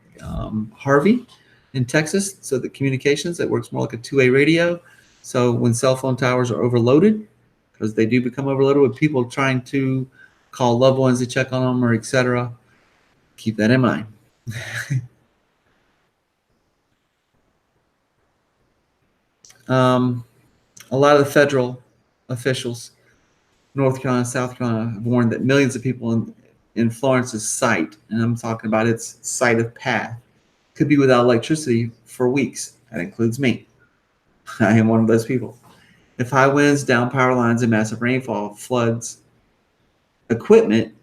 Harvey in Texas, so the communications, that works more like a two-way radio. So when cell phone towers are overloaded, because they do become overloaded with people trying to call loved ones to check on them or etc., keep that in mind. um, a lot of the federal officials, North Carolina, South Carolina, have warned that millions of people in Florence's site, and I'm talking about its site of path, could be without electricity for weeks. That includes me. I am one of those people. If high winds, down power lines, and massive rainfall floods equipment,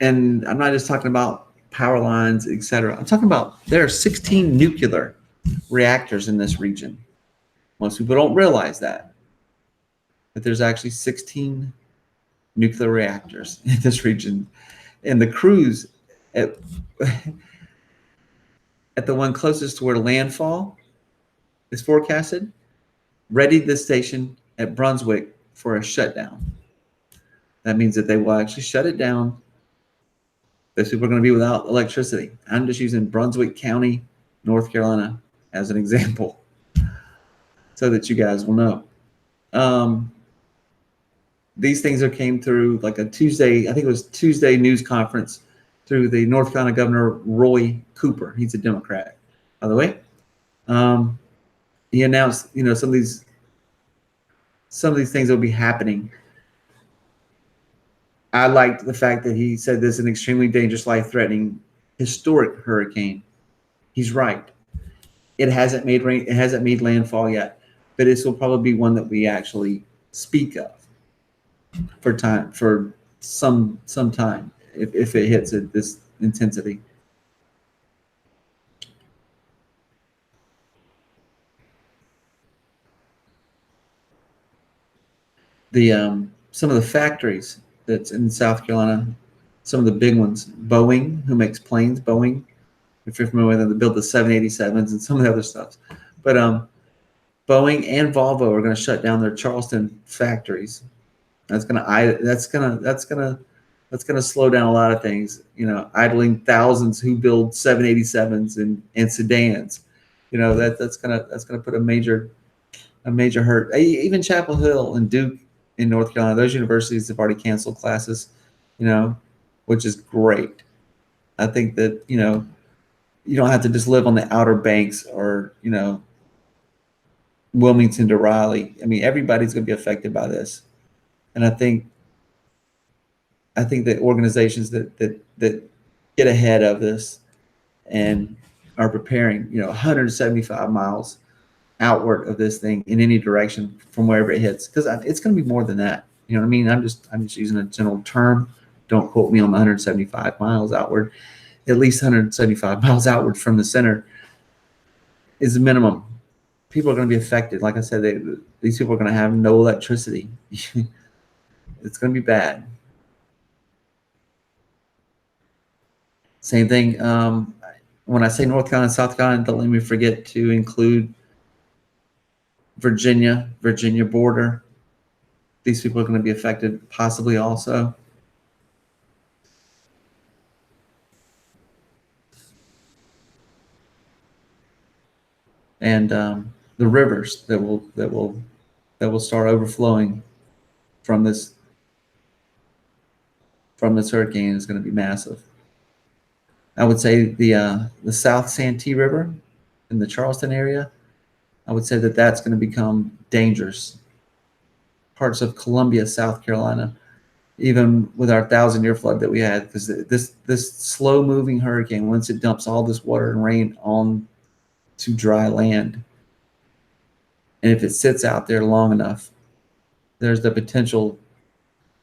and I'm not just talking about power lines, etc. I'm talking about there are 16 nuclear reactors in this region. Most people don't realize that, but there's actually 16 nuclear reactors in this region, and the crews at at the one closest to where landfall is forecasted readied the station at Brunswick for a shutdown. That means that they will actually shut it down. Those people are going to be without electricity. I'm just using Brunswick County, North Carolina, as an example, so that you guys will know. These things are came through like a Tuesday, I think it was Tuesday news conference through the North Carolina Governor Roy Cooper. He's a Democrat, by the way. He announced, some of these things will be happening. I liked the fact that he said this is an extremely dangerous, life-threatening, historic hurricane. He's right. It hasn't made rain. It hasn't made landfall yet, but this will probably be one that we actually speak of for some time if it hits at this intensity. The some of the factories that's in South Carolina, some of the big ones, Boeing, who makes planes, Boeing, if you're familiar with them, they build the 787s and some of the other stuff. But Boeing and Volvo are going to shut down their Charleston factories. That's gonna slow down a lot of things. Idling thousands who build 787s and sedans. That's gonna put a major hurt. Even Chapel Hill and Duke in North Carolina, those universities have already canceled classes. Which is great. I think that you don't have to just live on the Outer Banks or Wilmington to Raleigh. I mean, everybody's going to be affected by this, and I think that organizations that get ahead of this and are preparing, 175 miles outward of this thing in any direction from wherever it hits, because it's going to be more than that. You know what I mean? I'm just using a general term. Don't quote me on the 175 miles outward. At least 175 miles outward from the center is the minimum. People are going to be affected. Like I said, these people are going to have no electricity. It's going to be bad. Same thing. When I say North Carolina, South Carolina, don't let me forget to include Virginia border. These people are going to be affected possibly also. And the rivers that will start overflowing from this hurricane is going to be massive. I would say the South Santee River in the Charleston area, I would say that that's going to become dangerous. Parts of Columbia, South Carolina, even with our 1,000-year flood that we had, because this slow moving hurricane, once it dumps all this water and rain on to dry land, and if it sits out there long enough, there's the potential,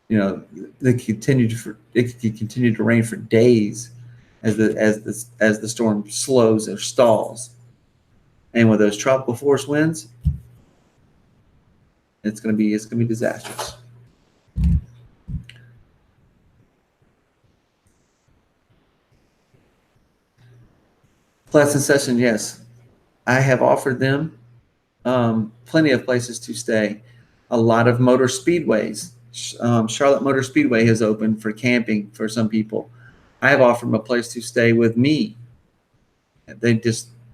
it could continue to rain for days as the storm slows or stalls. And with those tropical force winds, it's gonna be disastrous. Class in session, yes. I have offered them plenty of places to stay. A lot of motor speedways. Charlotte Motor Speedway has opened for camping for some people. I have offered them a place to stay with me.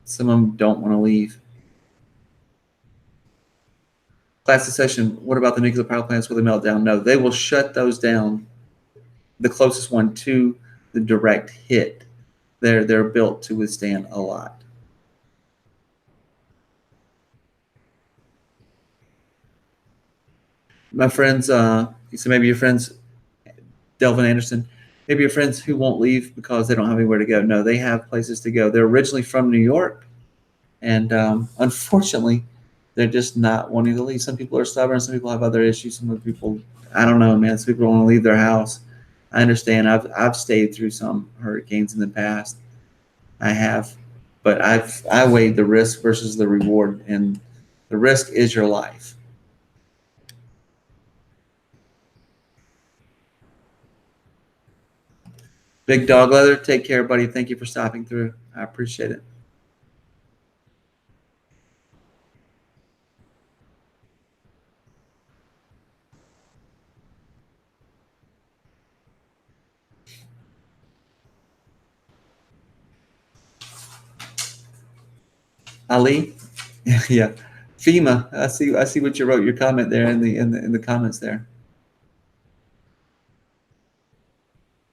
Some of them don't want to leave. Class in session, what about the nuclear power plants? Will they melt down? No, they will shut those down. The closest one to the direct hit. They're built to withstand a lot. My friends, so maybe your friends, Delvin Anderson, maybe your friends who won't leave because they don't have anywhere to go. No, they have places to go. They're originally from New York, and unfortunately, they're just not wanting to leave. Some people are stubborn. Some people have other issues. Some people, I don't know, man. Some people don't want to leave their house. I understand. I've stayed through some hurricanes in the past. I have, but I weighed the risk versus the reward, and the risk is your life. Big Dog Leather, take care, buddy. Thank you for stopping through. I appreciate it. Ali, yeah, FEMA. I see what you wrote. Your comment there in the comments there.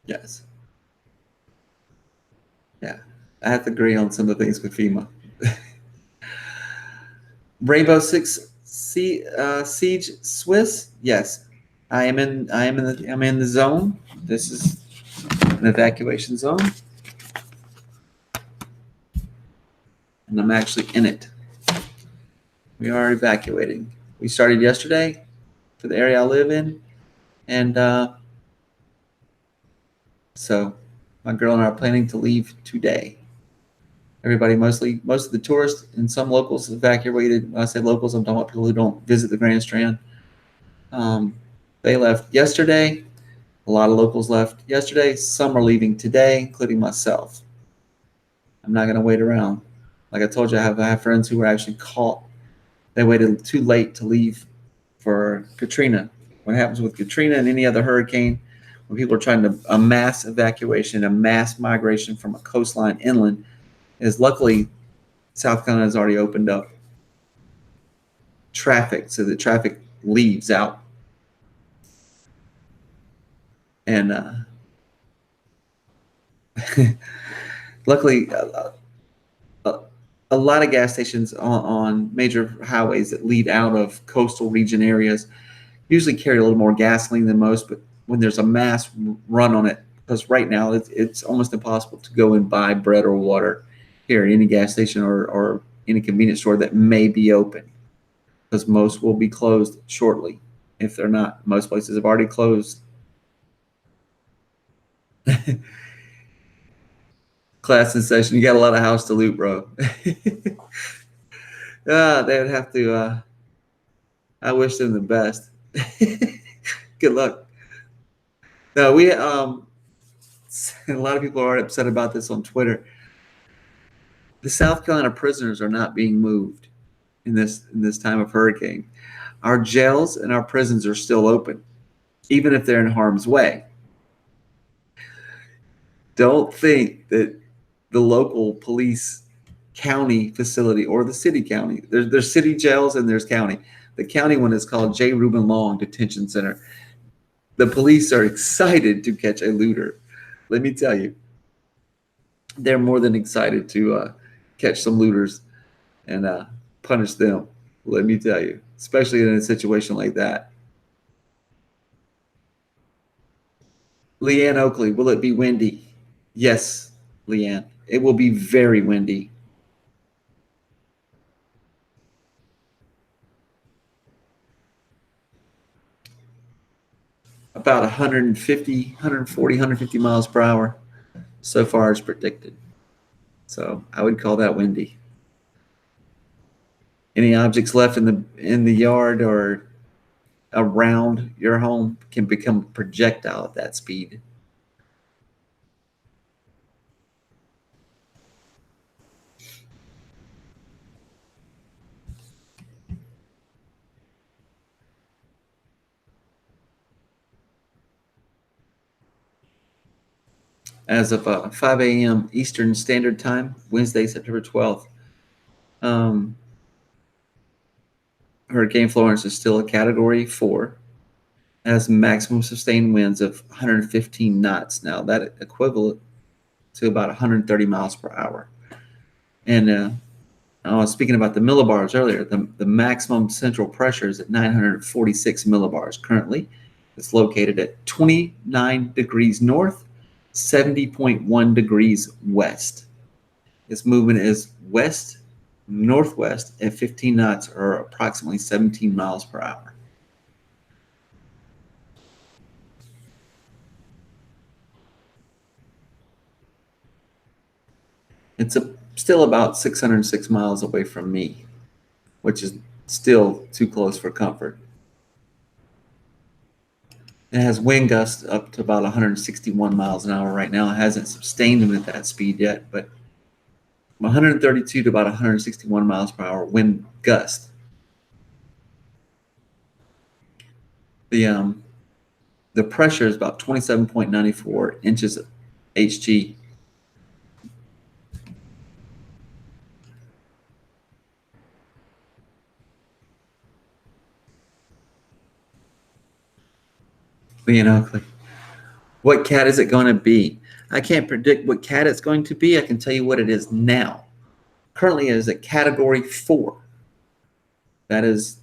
Yes, yeah, I have to agree on some of the things with FEMA. Rainbow Six Siege Swiss. Yes, I'm in the zone. This is an evacuation zone, and I'm actually in it. We are evacuating. We started yesterday for the area I live in, and so my girl and I are planning to leave today. Everybody, most of the tourists and some locals evacuated. When I say locals, I'm talking about people who don't visit the Grand Strand. They left yesterday. A lot of locals left yesterday. Some are leaving today, including myself. I'm not going to wait around. Like I told you, I have friends who were actually caught. They waited too late to leave for Katrina. What happens with Katrina and any other hurricane, when people are trying to a mass evacuation, a mass migration from a coastline inland, is luckily South Carolina has already opened up traffic so the traffic leaves out. And luckily, a lot of gas stations on major highways that lead out of coastal region areas usually carry a little more gasoline than most, but when there's a mass run on it, because right now it's almost impossible to go and buy bread or water here at any gas station or any convenience store that may be open, because most will be closed shortly. If they're not, most places have already closed. Class in session. You got a lot of house to loot, bro. They would have to. I wish them the best. Good luck. No, we a lot of people are upset about this on Twitter. The South Carolina prisoners are not being moved in this time of hurricane. Our jails and our prisons are still open, even if they're in harm's way. Don't think that the local police county facility or the city county, there's city jails and there's county. The county one is called J. Reuben Long Detention Center. The police are excited to catch a looter. Let me tell you, they're more than excited to catch some looters and punish them. Let me tell you, especially in a situation like that. Leanne Oakley, will it be windy? Yes, Leanne. It will be very windy. About 150, 140, 150 miles per hour so far is predicted. So I would call that windy. Any objects left in the yard or around your home can become a projectile at that speed. As of 5 a.m. Eastern Standard Time, Wednesday, September 12th, um, Hurricane Florence is still a Category 4, has maximum sustained winds of 115 knots. Now, that equivalent to about 130 miles per hour. And I was speaking about the millibars earlier. The maximum central pressure is at 946 millibars currently. It's located at 29 degrees north, 70.1 degrees west. Its movement is west northwest at 15 knots, or approximately 17 miles per hour. It's still about 606 miles away from me, which is still too close for comfort. It has wind gusts up to about 161 miles an hour right now. It hasn't sustained them at that speed yet, but 132 to about 161 miles per hour wind gust. The pressure is about 27.94 inches of Hg. Oakley. What cat is it going to be? I can't predict what cat it's going to be. I can tell you what it is now. Currently, it is a Category 4. That is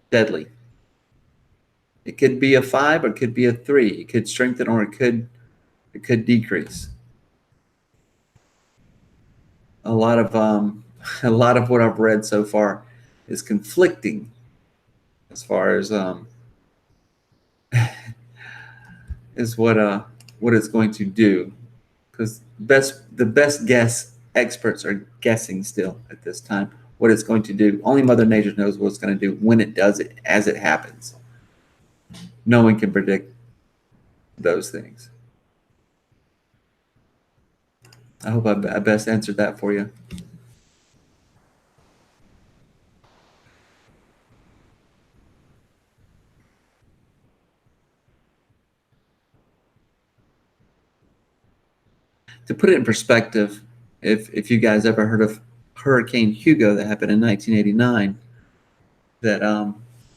deadly. It could be a 5 or it could be a 3. It could strengthen or it could decrease. A lot of a lot of what I've read so far is conflicting as far as is what it's going to do, because the best guess experts are guessing still at this time what it's going to do. Only Mother Nature knows what it's going to do when it does it, as it happens. No one can predict those things. I hope I best answered that for you. To put it in perspective, if you guys ever heard of Hurricane Hugo that happened in 1989,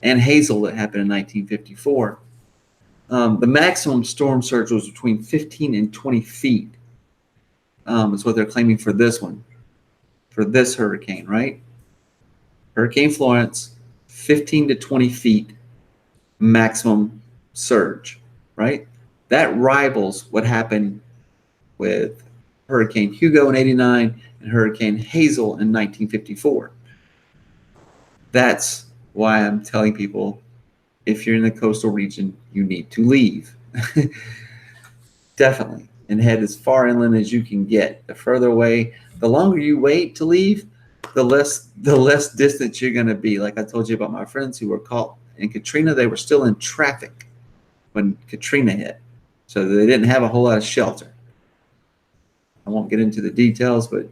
and Hazel that happened in 1954, the maximum storm surge was between 15 and 20 feet. Is what they're claiming for this one, for this hurricane, right? Hurricane Florence, 15 to 20 feet maximum surge, right? That rivals what happened with Hurricane Hugo in 89 and Hurricane Hazel in 1954. That's why I'm telling people, if you're in the coastal region, you need to leave. Definitely. And head as far inland as you can get. The further away, the longer you wait to leave, the less distance you're going to be. Like I told you about my friends who were caught in Katrina, they were still in traffic when Katrina hit. So they didn't have a whole lot of shelter. I won't get into the details, but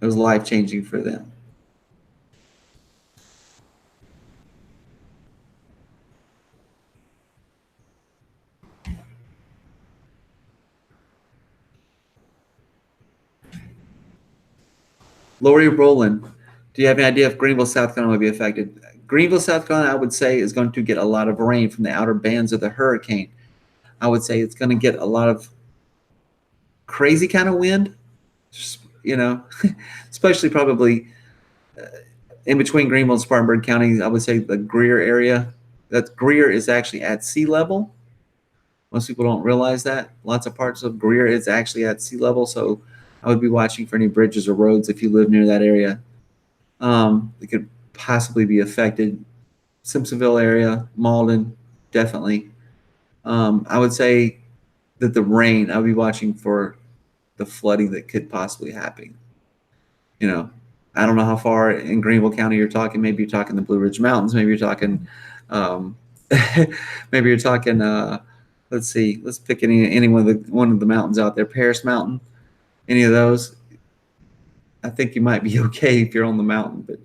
It was life-changing for them. Lori Rowland, do you have any idea if Greenville, South Carolina will be affected? Greenville, South Carolina, I would say, is going to get a lot of rain from the outer bands of the hurricane. I would say it's going to get a lot of crazy kind of wind, you know, especially probably in between Greenville and Spartanburg County. I would say the Greer area. That Greer is actually at sea level. Most people don't realize that. Lots of parts of Greer is actually at sea level. So I would be watching for any bridges or roads if you live near that area. It could possibly be affected. Simpsonville area, Malden, definitely. I would say that the rain, I would be watching for the flooding that could possibly happen. You know, I don't know how far in Greenville County you're talking. Maybe you're talking the Blue Ridge Mountains. Maybe you're talking, um, maybe you're talking. Let's see. Let's pick any one of the mountains out there. Paris Mountain. Any of those. I think you might be okay if you're on the mountain, but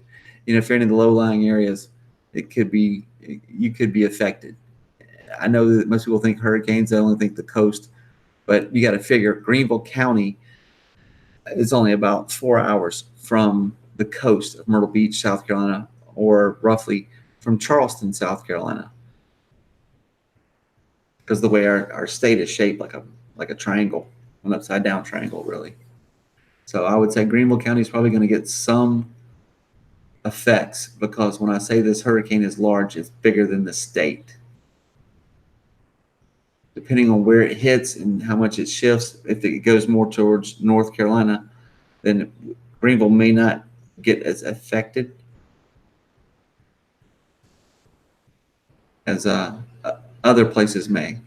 you know, if you're in the low-lying areas, you could be affected. I know that most people think hurricanes, they only think the coast, but you got to figure Greenville County is only about 4 hours from the coast of Myrtle Beach, South Carolina, or roughly from Charleston, South Carolina, because the way our state is shaped like a triangle, an upside down triangle, really. So I would say Greenville County is probably going to get some effects, because when I say this hurricane is large, it's bigger than the state. Depending on where it hits and how much it shifts, if it goes more towards North Carolina, then Greenville may not get as affected as other places may.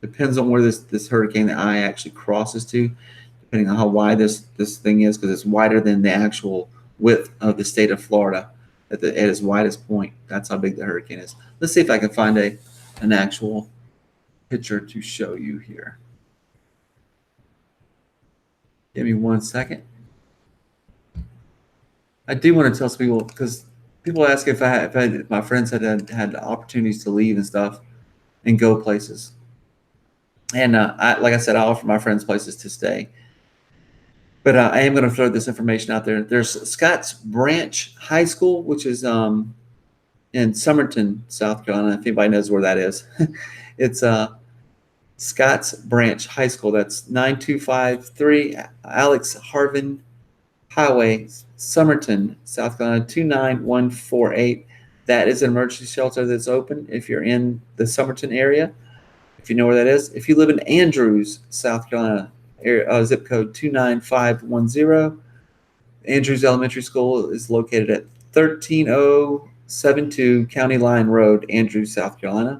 Depends on where this hurricane, the eye, actually crosses to, depending on how wide this thing is, because it's wider than the actual width of the state of Florida at its widest point. That's how big the hurricane is. Let's see if I can find an actual picture to show you here. Give me 1 second. I do want to tell some people, because people ask if my friends had opportunities to leave and stuff and go places. And like I said, I offer my friends places to stay. But I am going to throw this information out there. There's Scotts Branch High School, which is in Summerton, South Carolina. If anybody knows where that is, it's Scotts Branch High School. That's 9253 Alex Harvin Highway, Summerton, South Carolina 29148. That is an emergency shelter that's open if you're in the Summerton area. If you know where that is. If you live in Andrews, South Carolina, zip code 29510. Andrews Elementary School is located at 13072 County Line Road, Andrews, South Carolina.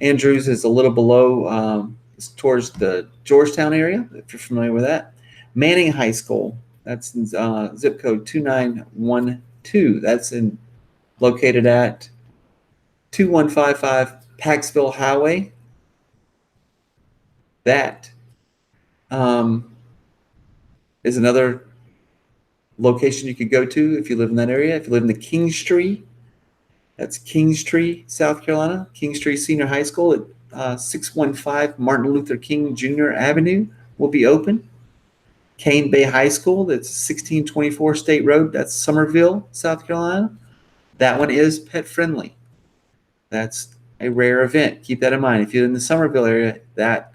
Andrews is a little below, it's towards the Georgetown area, if you're familiar with that. Manning High School, that's in, zip code 2912. That's located at 2155 Paxville Highway. That is another location you could go to if you live in that area. If you live in the Kingstree, that's Kingstree, South Carolina. Kingstree Senior High School at 615 Martin Luther King Jr. Avenue will be open. Cane Bay High School, that's 1624 State Road. That's Summerville, South Carolina. That one is pet friendly. That's a rare event. Keep that in mind. If you're in the Summerville area, that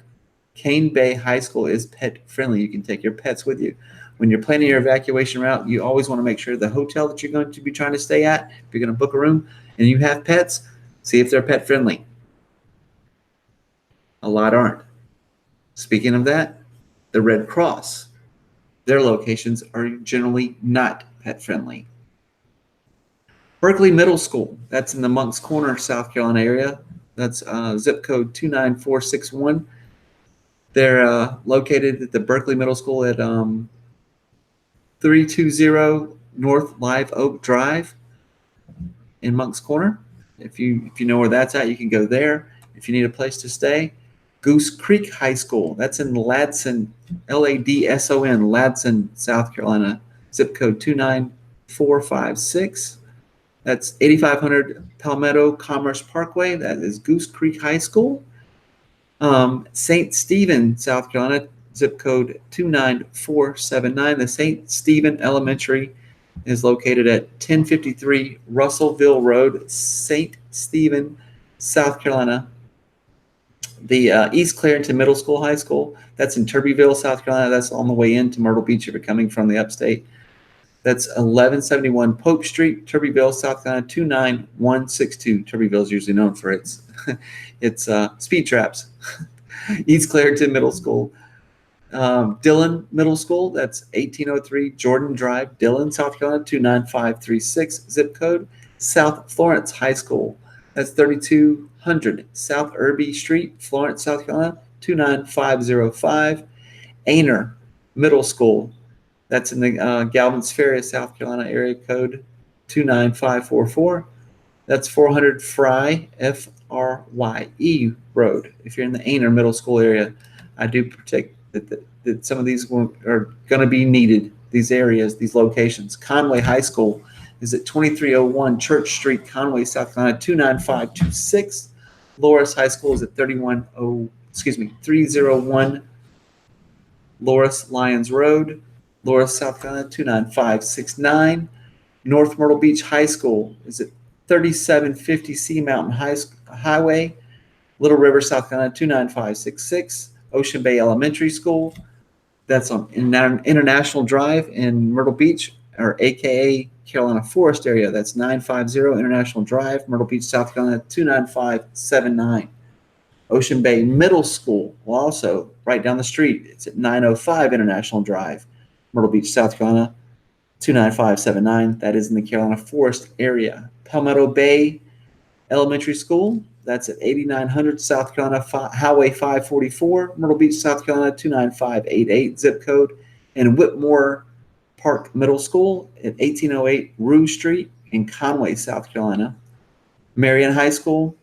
Cane Bay High School is pet friendly. You can take your pets with you. When you're planning your evacuation route, you always want to make sure the hotel that you're going to be trying to stay at, if you're going to book a room and you have pets, see if they're pet friendly. A lot aren't. Speaking of that, the Red Cross, their locations are generally not pet friendly. Berkeley Middle School, that's in the Moncks Corner, South Carolina area. That's zip code 29461. They're located at the Berkeley Middle School at 320 North Live Oak Drive in Moncks Corner. If you know where that's at, you can go there. If you need a place to stay, Goose Creek High School. That's in Ladson, Ladson, Ladson, South Carolina. Zip code 29456. That's 8500 Palmetto Commerce Parkway. That is Goose Creek High School. St. Stephen, South Carolina, zip code 29479. The St. Stephen Elementary is located at 1053 Russellville Road, St. Stephen, South Carolina. The East Clarington Middle School, High School, that's in Turbyville, South Carolina. That's on the way into Myrtle Beach if you're coming from the upstate. That's 1171 Pope Street, Turbyville, South Carolina, 29162. Turbyville is usually known for its speed traps. East Clarington Middle School. Dillon Middle School, that's 1803 Jordan Drive, Dillon, South Carolina, 29536. Zip code. South Florence High School, that's 3200 South Irby Street, Florence, South Carolina, 29505. Aner Middle School, that's in the Galvin's Ferry, South Carolina, area code 29544. That's 400 Fry, Frye Road. If you're in the Aner Middle School area, I do predict that some of these are going to be needed, these areas, these locations. Conway High School is at 2301 Church Street, Conway, South Carolina, 29526. Loris High School is at 301 Loris Lyons Road, Loris, South Carolina, 29569. North Myrtle Beach High School is at 3750 Sea Mountain Highway, Little River, South Carolina, 29566. Ocean Bay Elementary School, that's on International Drive in Myrtle Beach, or AKA Carolina Forest area. That's 950 International Drive, Myrtle Beach, South Carolina, 29579. Ocean Bay Middle School, well, also right down the street. It's at 905 International Drive, Myrtle Beach, South Carolina, 29579. That is in the Carolina Forest area. Palmetto Bay Elementary School, that's at 8900 South Carolina Highway 544, Myrtle Beach, South Carolina, 29588 zip code. And Whitmore Park Middle School at 1808 Rue Street in Conway, South Carolina. Marion High School,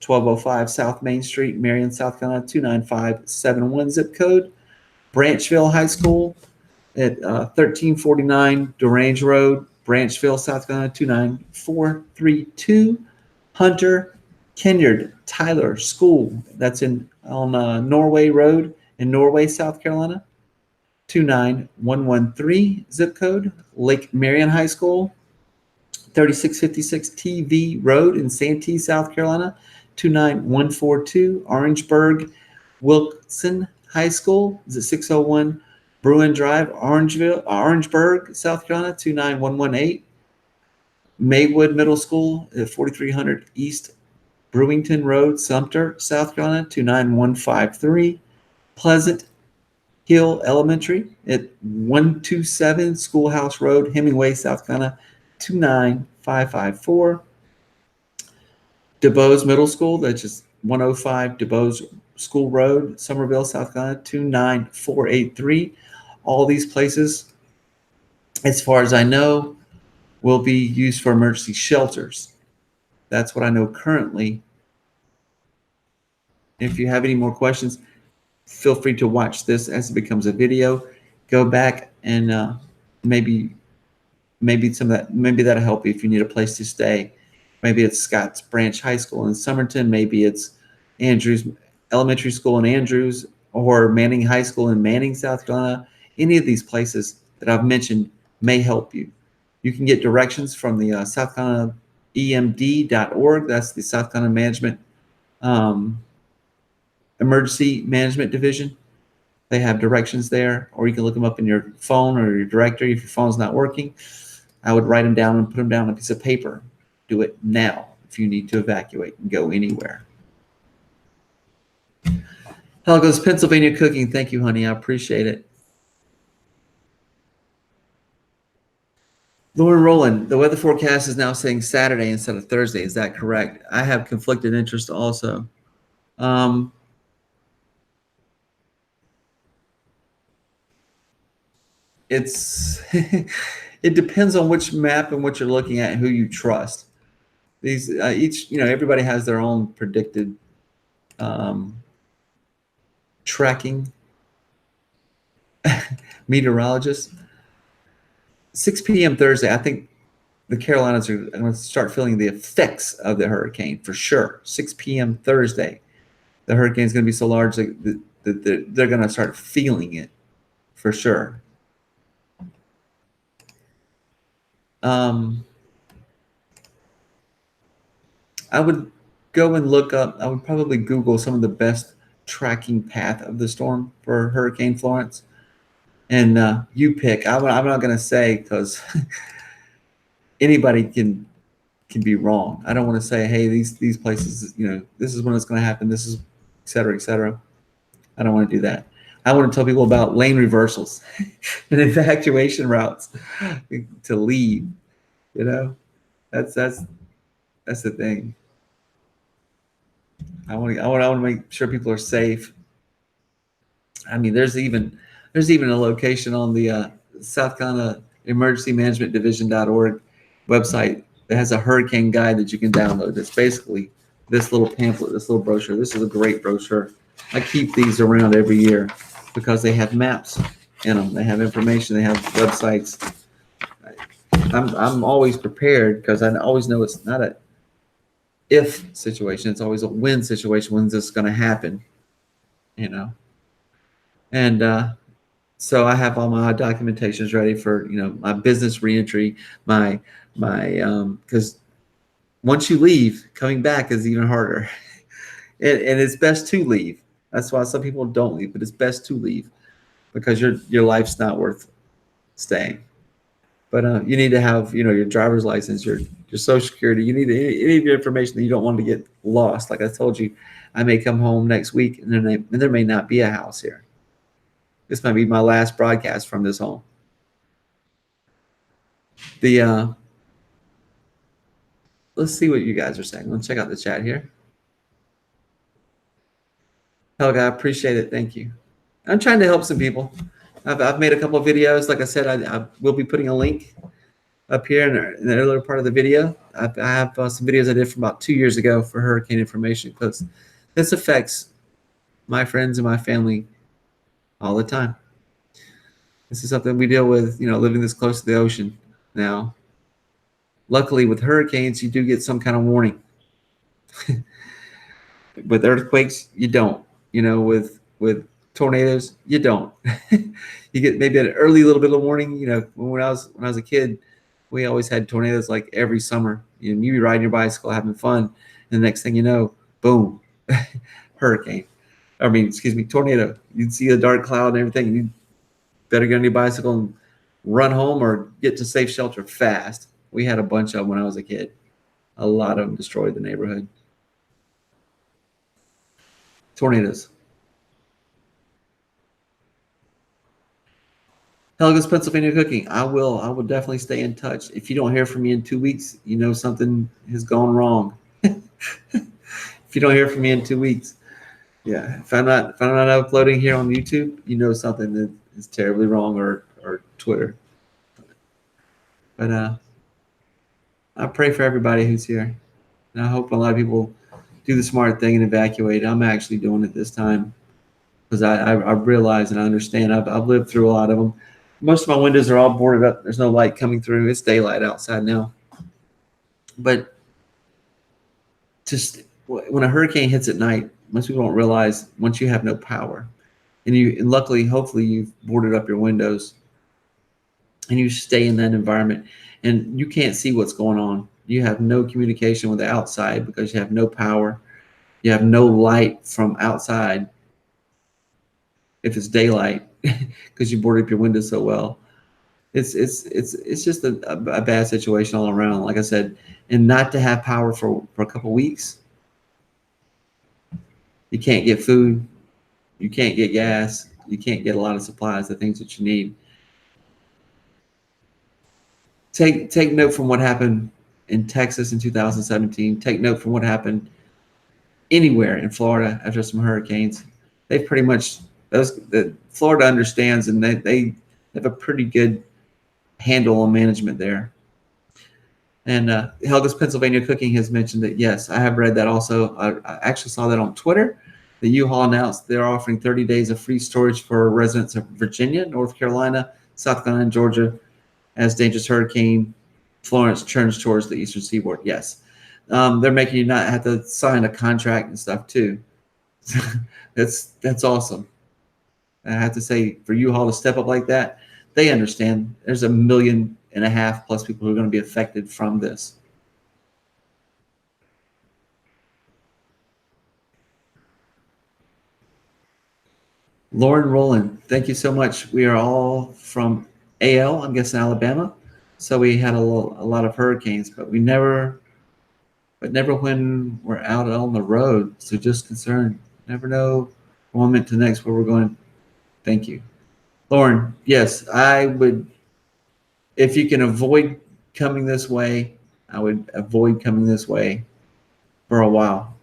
1205 South Main Street, Marion, South Carolina, 29571 zip code. Branchville High School at 1349 Durange Road, Branchville, South Carolina, 29432. Hunter Kenyard Tyler School, that's on Norway Road in Norway, South Carolina, 29113 zip code. Lake Marion High School, 3656 TV Road in Santee, South Carolina, 29142. Orangeburg Wilson High School is at 601 Bruin Drive, Orangeburg, South Carolina, 29118. Maywood Middle School at 4300 East Brewington Road, Sumter, South Carolina, 29153. Pleasant Hill Elementary at 127 Schoolhouse Road, Hemingway, South Carolina, 29554. DuBose Middle School, that's just 105 DuBose School Road, Somerville, South Carolina, 29483. All these places, as far as I know, will be used for emergency shelters. That's what I know currently. If you have any more questions, feel free to watch this as it becomes a video. Go back and maybe that'll help you if you need a place to stay. Maybe it's Scotts Branch High School in Somerton. Maybe it's Andrews Elementary School in Andrews, or Manning High School in Manning, South Carolina. Any of these places that I've mentioned may help you. You can get directions from the South Carolina EMD.org. That's the South Carolina Management Emergency Management Division. They have directions there, or you can look them up in your phone or your directory if your phone's not working. I would write them down and put them down on a piece of paper. Do it now if you need to evacuate and go anywhere. How goes Pennsylvania cooking? Thank you, honey. I appreciate it. Lauren Rowland, the weather forecast is now saying Saturday instead of Thursday. Is that correct? I have conflicted interest also. It's it depends on which map and what you're looking at and who you trust. These everybody has their own predicted tracking meteorologist. 6 p.m. Thursday, I think the Carolinas are going to start feeling the effects of the hurricane for sure. 6 p.m. Thursday, the hurricane is going to be so large that they're going to start feeling it for sure. I would go and look up, I would probably Google some of the best tracking path of the storm for Hurricane Florence. And you pick. I'm not going to say, because anybody can be wrong. I don't want to say, hey, these places, this is when it's going to happen. This is, et cetera, et cetera. I don't want to do that. I want to tell people about lane reversals and evacuation routes to leave. That's the thing. I want to make sure people are safe. I mean, there's even a location on the South Carolina Emergency Management Division.org website that has a hurricane guide that you can download. It's basically this little pamphlet, this little brochure. This is a great brochure. I keep these around every year because they have maps in them. They have information. They have websites. I'm always prepared because I always know it's not a if situation. It's always a when situation. When's this going to happen? And so I have all my documentations ready for my business reentry, my because once you leave, coming back is even harder, and it's best to leave. That's why some people don't leave, but it's best to leave because your life's not worth staying. But you need to have your driver's license, your social security. You need any of your information that you don't want to get lost. Like I told you, I may come home next week and there may not be a house here. This might be my last broadcast from this home. Let's see what you guys are saying. Let's check out the chat here. Helga, I appreciate it. Thank you. I'm trying to help some people. I've made a couple of videos. Like I said, I will be putting a link up here in the earlier part of the video. I have some videos I did from about 2 years ago for hurricane information because this affects my friends and my family all the time. This is something we deal with, living this close to the ocean now. Luckily, with hurricanes, you do get some kind of warning. With earthquakes, you don't. With tornadoes, you don't. You get maybe an early little bit of warning. When I was a kid, we always had tornadoes like every summer. You'd be riding your bicycle, having fun, and the next thing you know, boom, hurricane. Tornado. You'd see a dark cloud and everything. And you'd better get on your bicycle and run home or get to safe shelter fast. We had a bunch of them when I was a kid. A lot of them destroyed the neighborhood. Tornadoes. Helga's Pennsylvania Cooking. I will definitely stay in touch. If you don't hear from me in 2 weeks, something has gone wrong. If you don't hear from me in 2 weeks, yeah. If I'm not uploading here on YouTube, something that is terribly wrong, or Twitter. But I pray for everybody who's here, and I hope a lot of people do the smart thing and evacuate. I'm actually doing it this time because I realize and I understand. I've lived through a lot of them. Most of my windows are all boarded up. There's no light coming through. It's daylight outside now. But just when a hurricane hits at night, most people don't realize once you have no power, and luckily, hopefully, you've boarded up your windows, and you stay in that environment, and you can't see what's going on. You have no communication with the outside because you have no power. You have no light from outside if it's daylight because you boarded up your windows so well. It's just a bad situation all around. Like I said, and not to have power for a couple of weeks. You can't get food. You can't get gas. You can't get a lot of supplies, the things that you need. Take note from what happened in Texas in 2017. Take note from what happened anywhere in Florida after some hurricanes. They've pretty much Florida understands, and they have a pretty good handle on management there. And Helga's Pennsylvania Cooking has mentioned that. Yes, I have read that also. I actually saw that on Twitter. The U-Haul announced they're offering 30 days of free storage for residents of Virginia, North Carolina, South Carolina, and Georgia as dangerous hurricane Florence turns towards the eastern seaboard. Yes. They're making you not have to sign a contract and stuff too. That's awesome. I have to say, for U-Haul to step up like that, they understand there's 1.5 million plus people who are going to be affected from this. Lauren Rowland, thank you so much. We are all from AL, I'm guessing Alabama. So we had a lot of hurricanes, but never when we're out on the road. So just concerned, never know one minute to the next where we're going. Thank you. Lauren, yes, I would, if you can avoid coming this way, I would avoid coming this way for a while.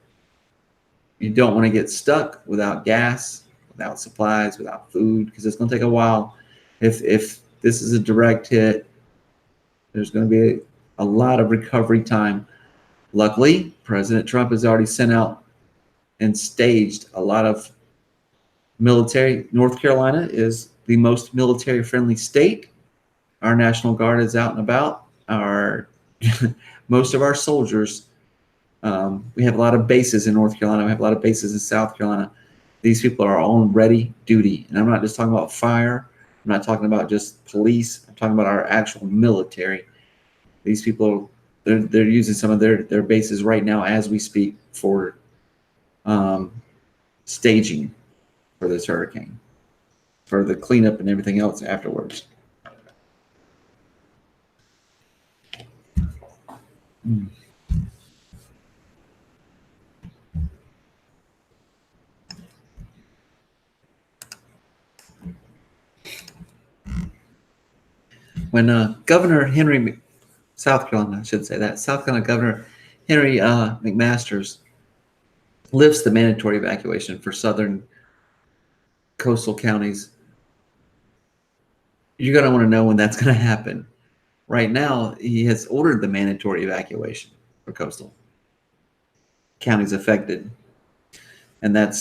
You don't want to get stuck without gas, without supplies, without food, because it's going to take a while. If this is a direct hit, there's going to be a lot of recovery time. Luckily, President Trump has already sent out and staged a lot of military. North Carolina is the most military-friendly state. Our National Guard is out and about. Most of our soldiers, we have a lot of bases in North Carolina. We have a lot of bases in South Carolina. These people are on ready duty. And I'm not just talking about fire. I'm not talking about just police. I'm talking about our actual military. These people, they're using some of their bases right now as we speak for staging for this hurricane, for the cleanup and everything else afterwards. When Governor Henry, South Carolina, I should say that, South Carolina Governor Henry McMaster's lifts the mandatory evacuation for southern coastal counties, you're going to want to know when that's going to happen. Right now, he has ordered the mandatory evacuation for coastal counties affected, and that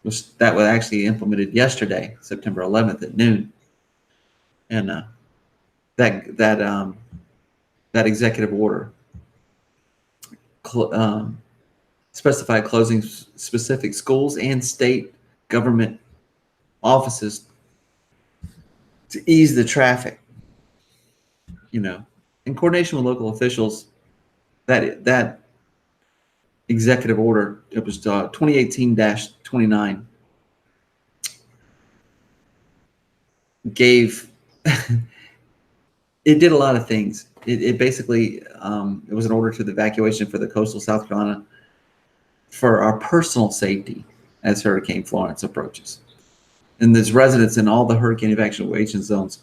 was actually implemented yesterday, September 11th at noon. And that executive order specified closing specific schools and state government offices to ease the traffic. In coordination with local officials, that executive order, it was 2018-29, gave it did a lot of things. It basically it was an order to the evacuation for the coastal South Carolina for our personal safety as Hurricane Florence approaches. And these residents in all the hurricane evacuation zones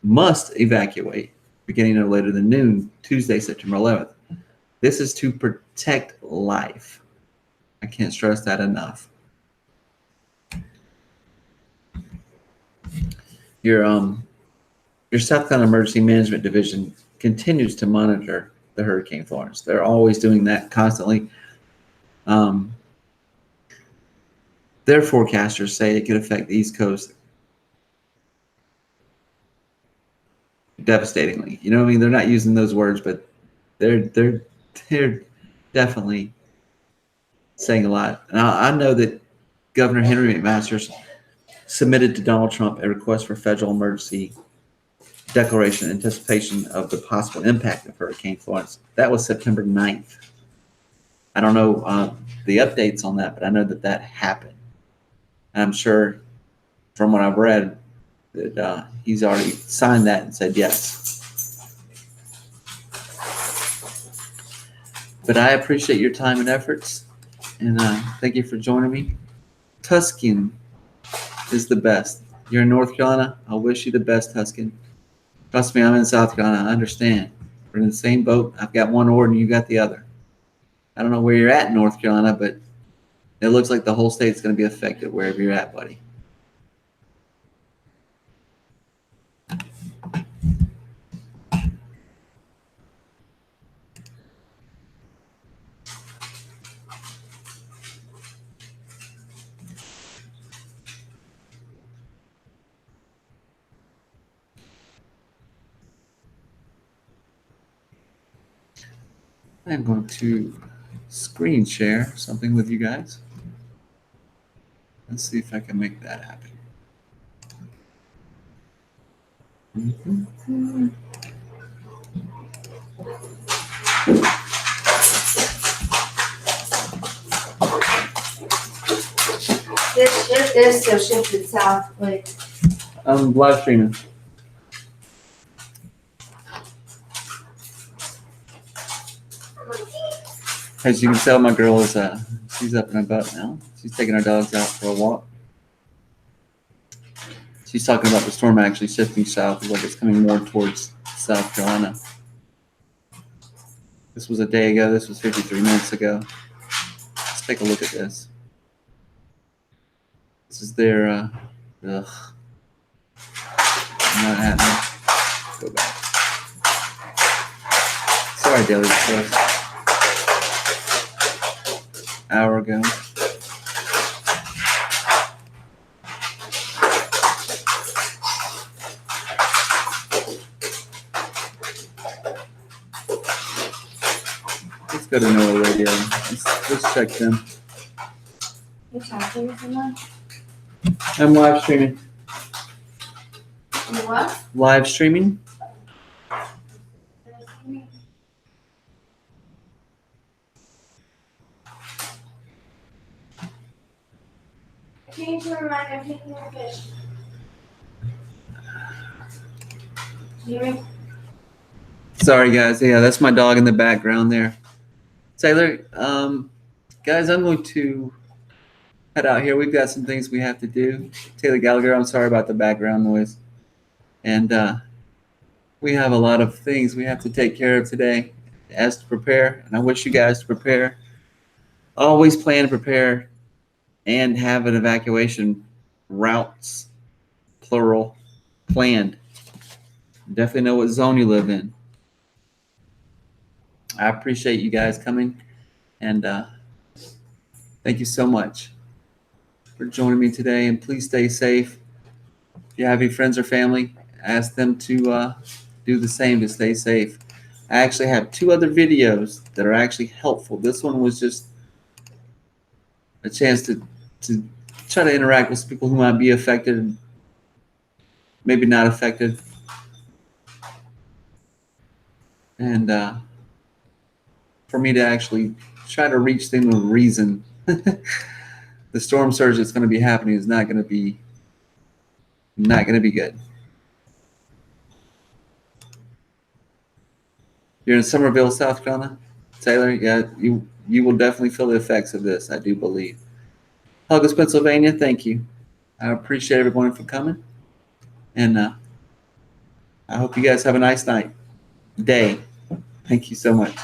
must evacuate beginning no later than noon, Tuesday, September 11th. This is to protect life. I can't stress that enough. Your South Carolina Emergency Management Division continues to monitor the Hurricane Florence. They're always doing that constantly. Their forecasters say it could affect the East Coast devastatingly. You know what I mean? They're not using those words, but they're definitely saying a lot. And I know that Governor Henry McMaster submitted to Donald Trump a request for federal emergency declaration in anticipation of the possible impact of Hurricane Florence. That was September 9th. I don't know the updates on that, but I know that happened. And I'm sure from what I've read that he's already signed that and said yes. But I appreciate your time and efforts, and thank you for joining me. Tuscan is the best. You're in North Carolina. I wish you the best, Tuscan. Trust me, I'm in South Carolina. I understand. We're in the same boat. I've got one oar and you got the other. I don't know where you're at in North Carolina, but it looks like the whole state's going to be affected wherever you're at, buddy. I'm going to screen share something with you guys. Let's see if I can make that happen. This still shifted south, like. I'm live streaming. As you can tell, my girl is she's up and about now. She's taking our dogs out for a walk. She's talking about the storm actually shifting south, like it's coming more towards South Carolina. This was a day ago. This was 53 minutes ago. Let's take a look at this. This is their, ugh. Not happening. Go back. Sorry, Daily Express. Hour ago. Let's go to NOAA Radio. Let's check them. You're talking to someone? I'm live streaming. You what? Live streaming. Change your mind, I'm taking a fish. You hear me? Sorry, guys. Yeah, that's my dog in the background there. Taylor, guys, I'm going to head out here. We've got some things we have to do. Taylor Gallagher, I'm sorry about the background noise. And we have a lot of things we have to take care of today as to prepare. And I wish you guys to prepare. Always plan to prepare and have an evacuation routes, plural, planned. Definitely know what zone you live in. I appreciate you guys coming, and thank you so much for joining me today. And please stay safe. If you have any friends or family, ask them to do the same to stay safe. I actually have 2 other videos that are actually helpful. This one was just a chance to try to interact with people who might be affected, maybe not affected, and for me to actually try to reach them with reason. The storm surge that's going to be happening is not going to be good. You're in Somerville, South Carolina, Taylor. Yeah, you will definitely feel the effects of this, I do believe. Huggles, Pennsylvania. Thank you. I appreciate everyone for coming, and I hope you guys have a nice day. Thank you so much.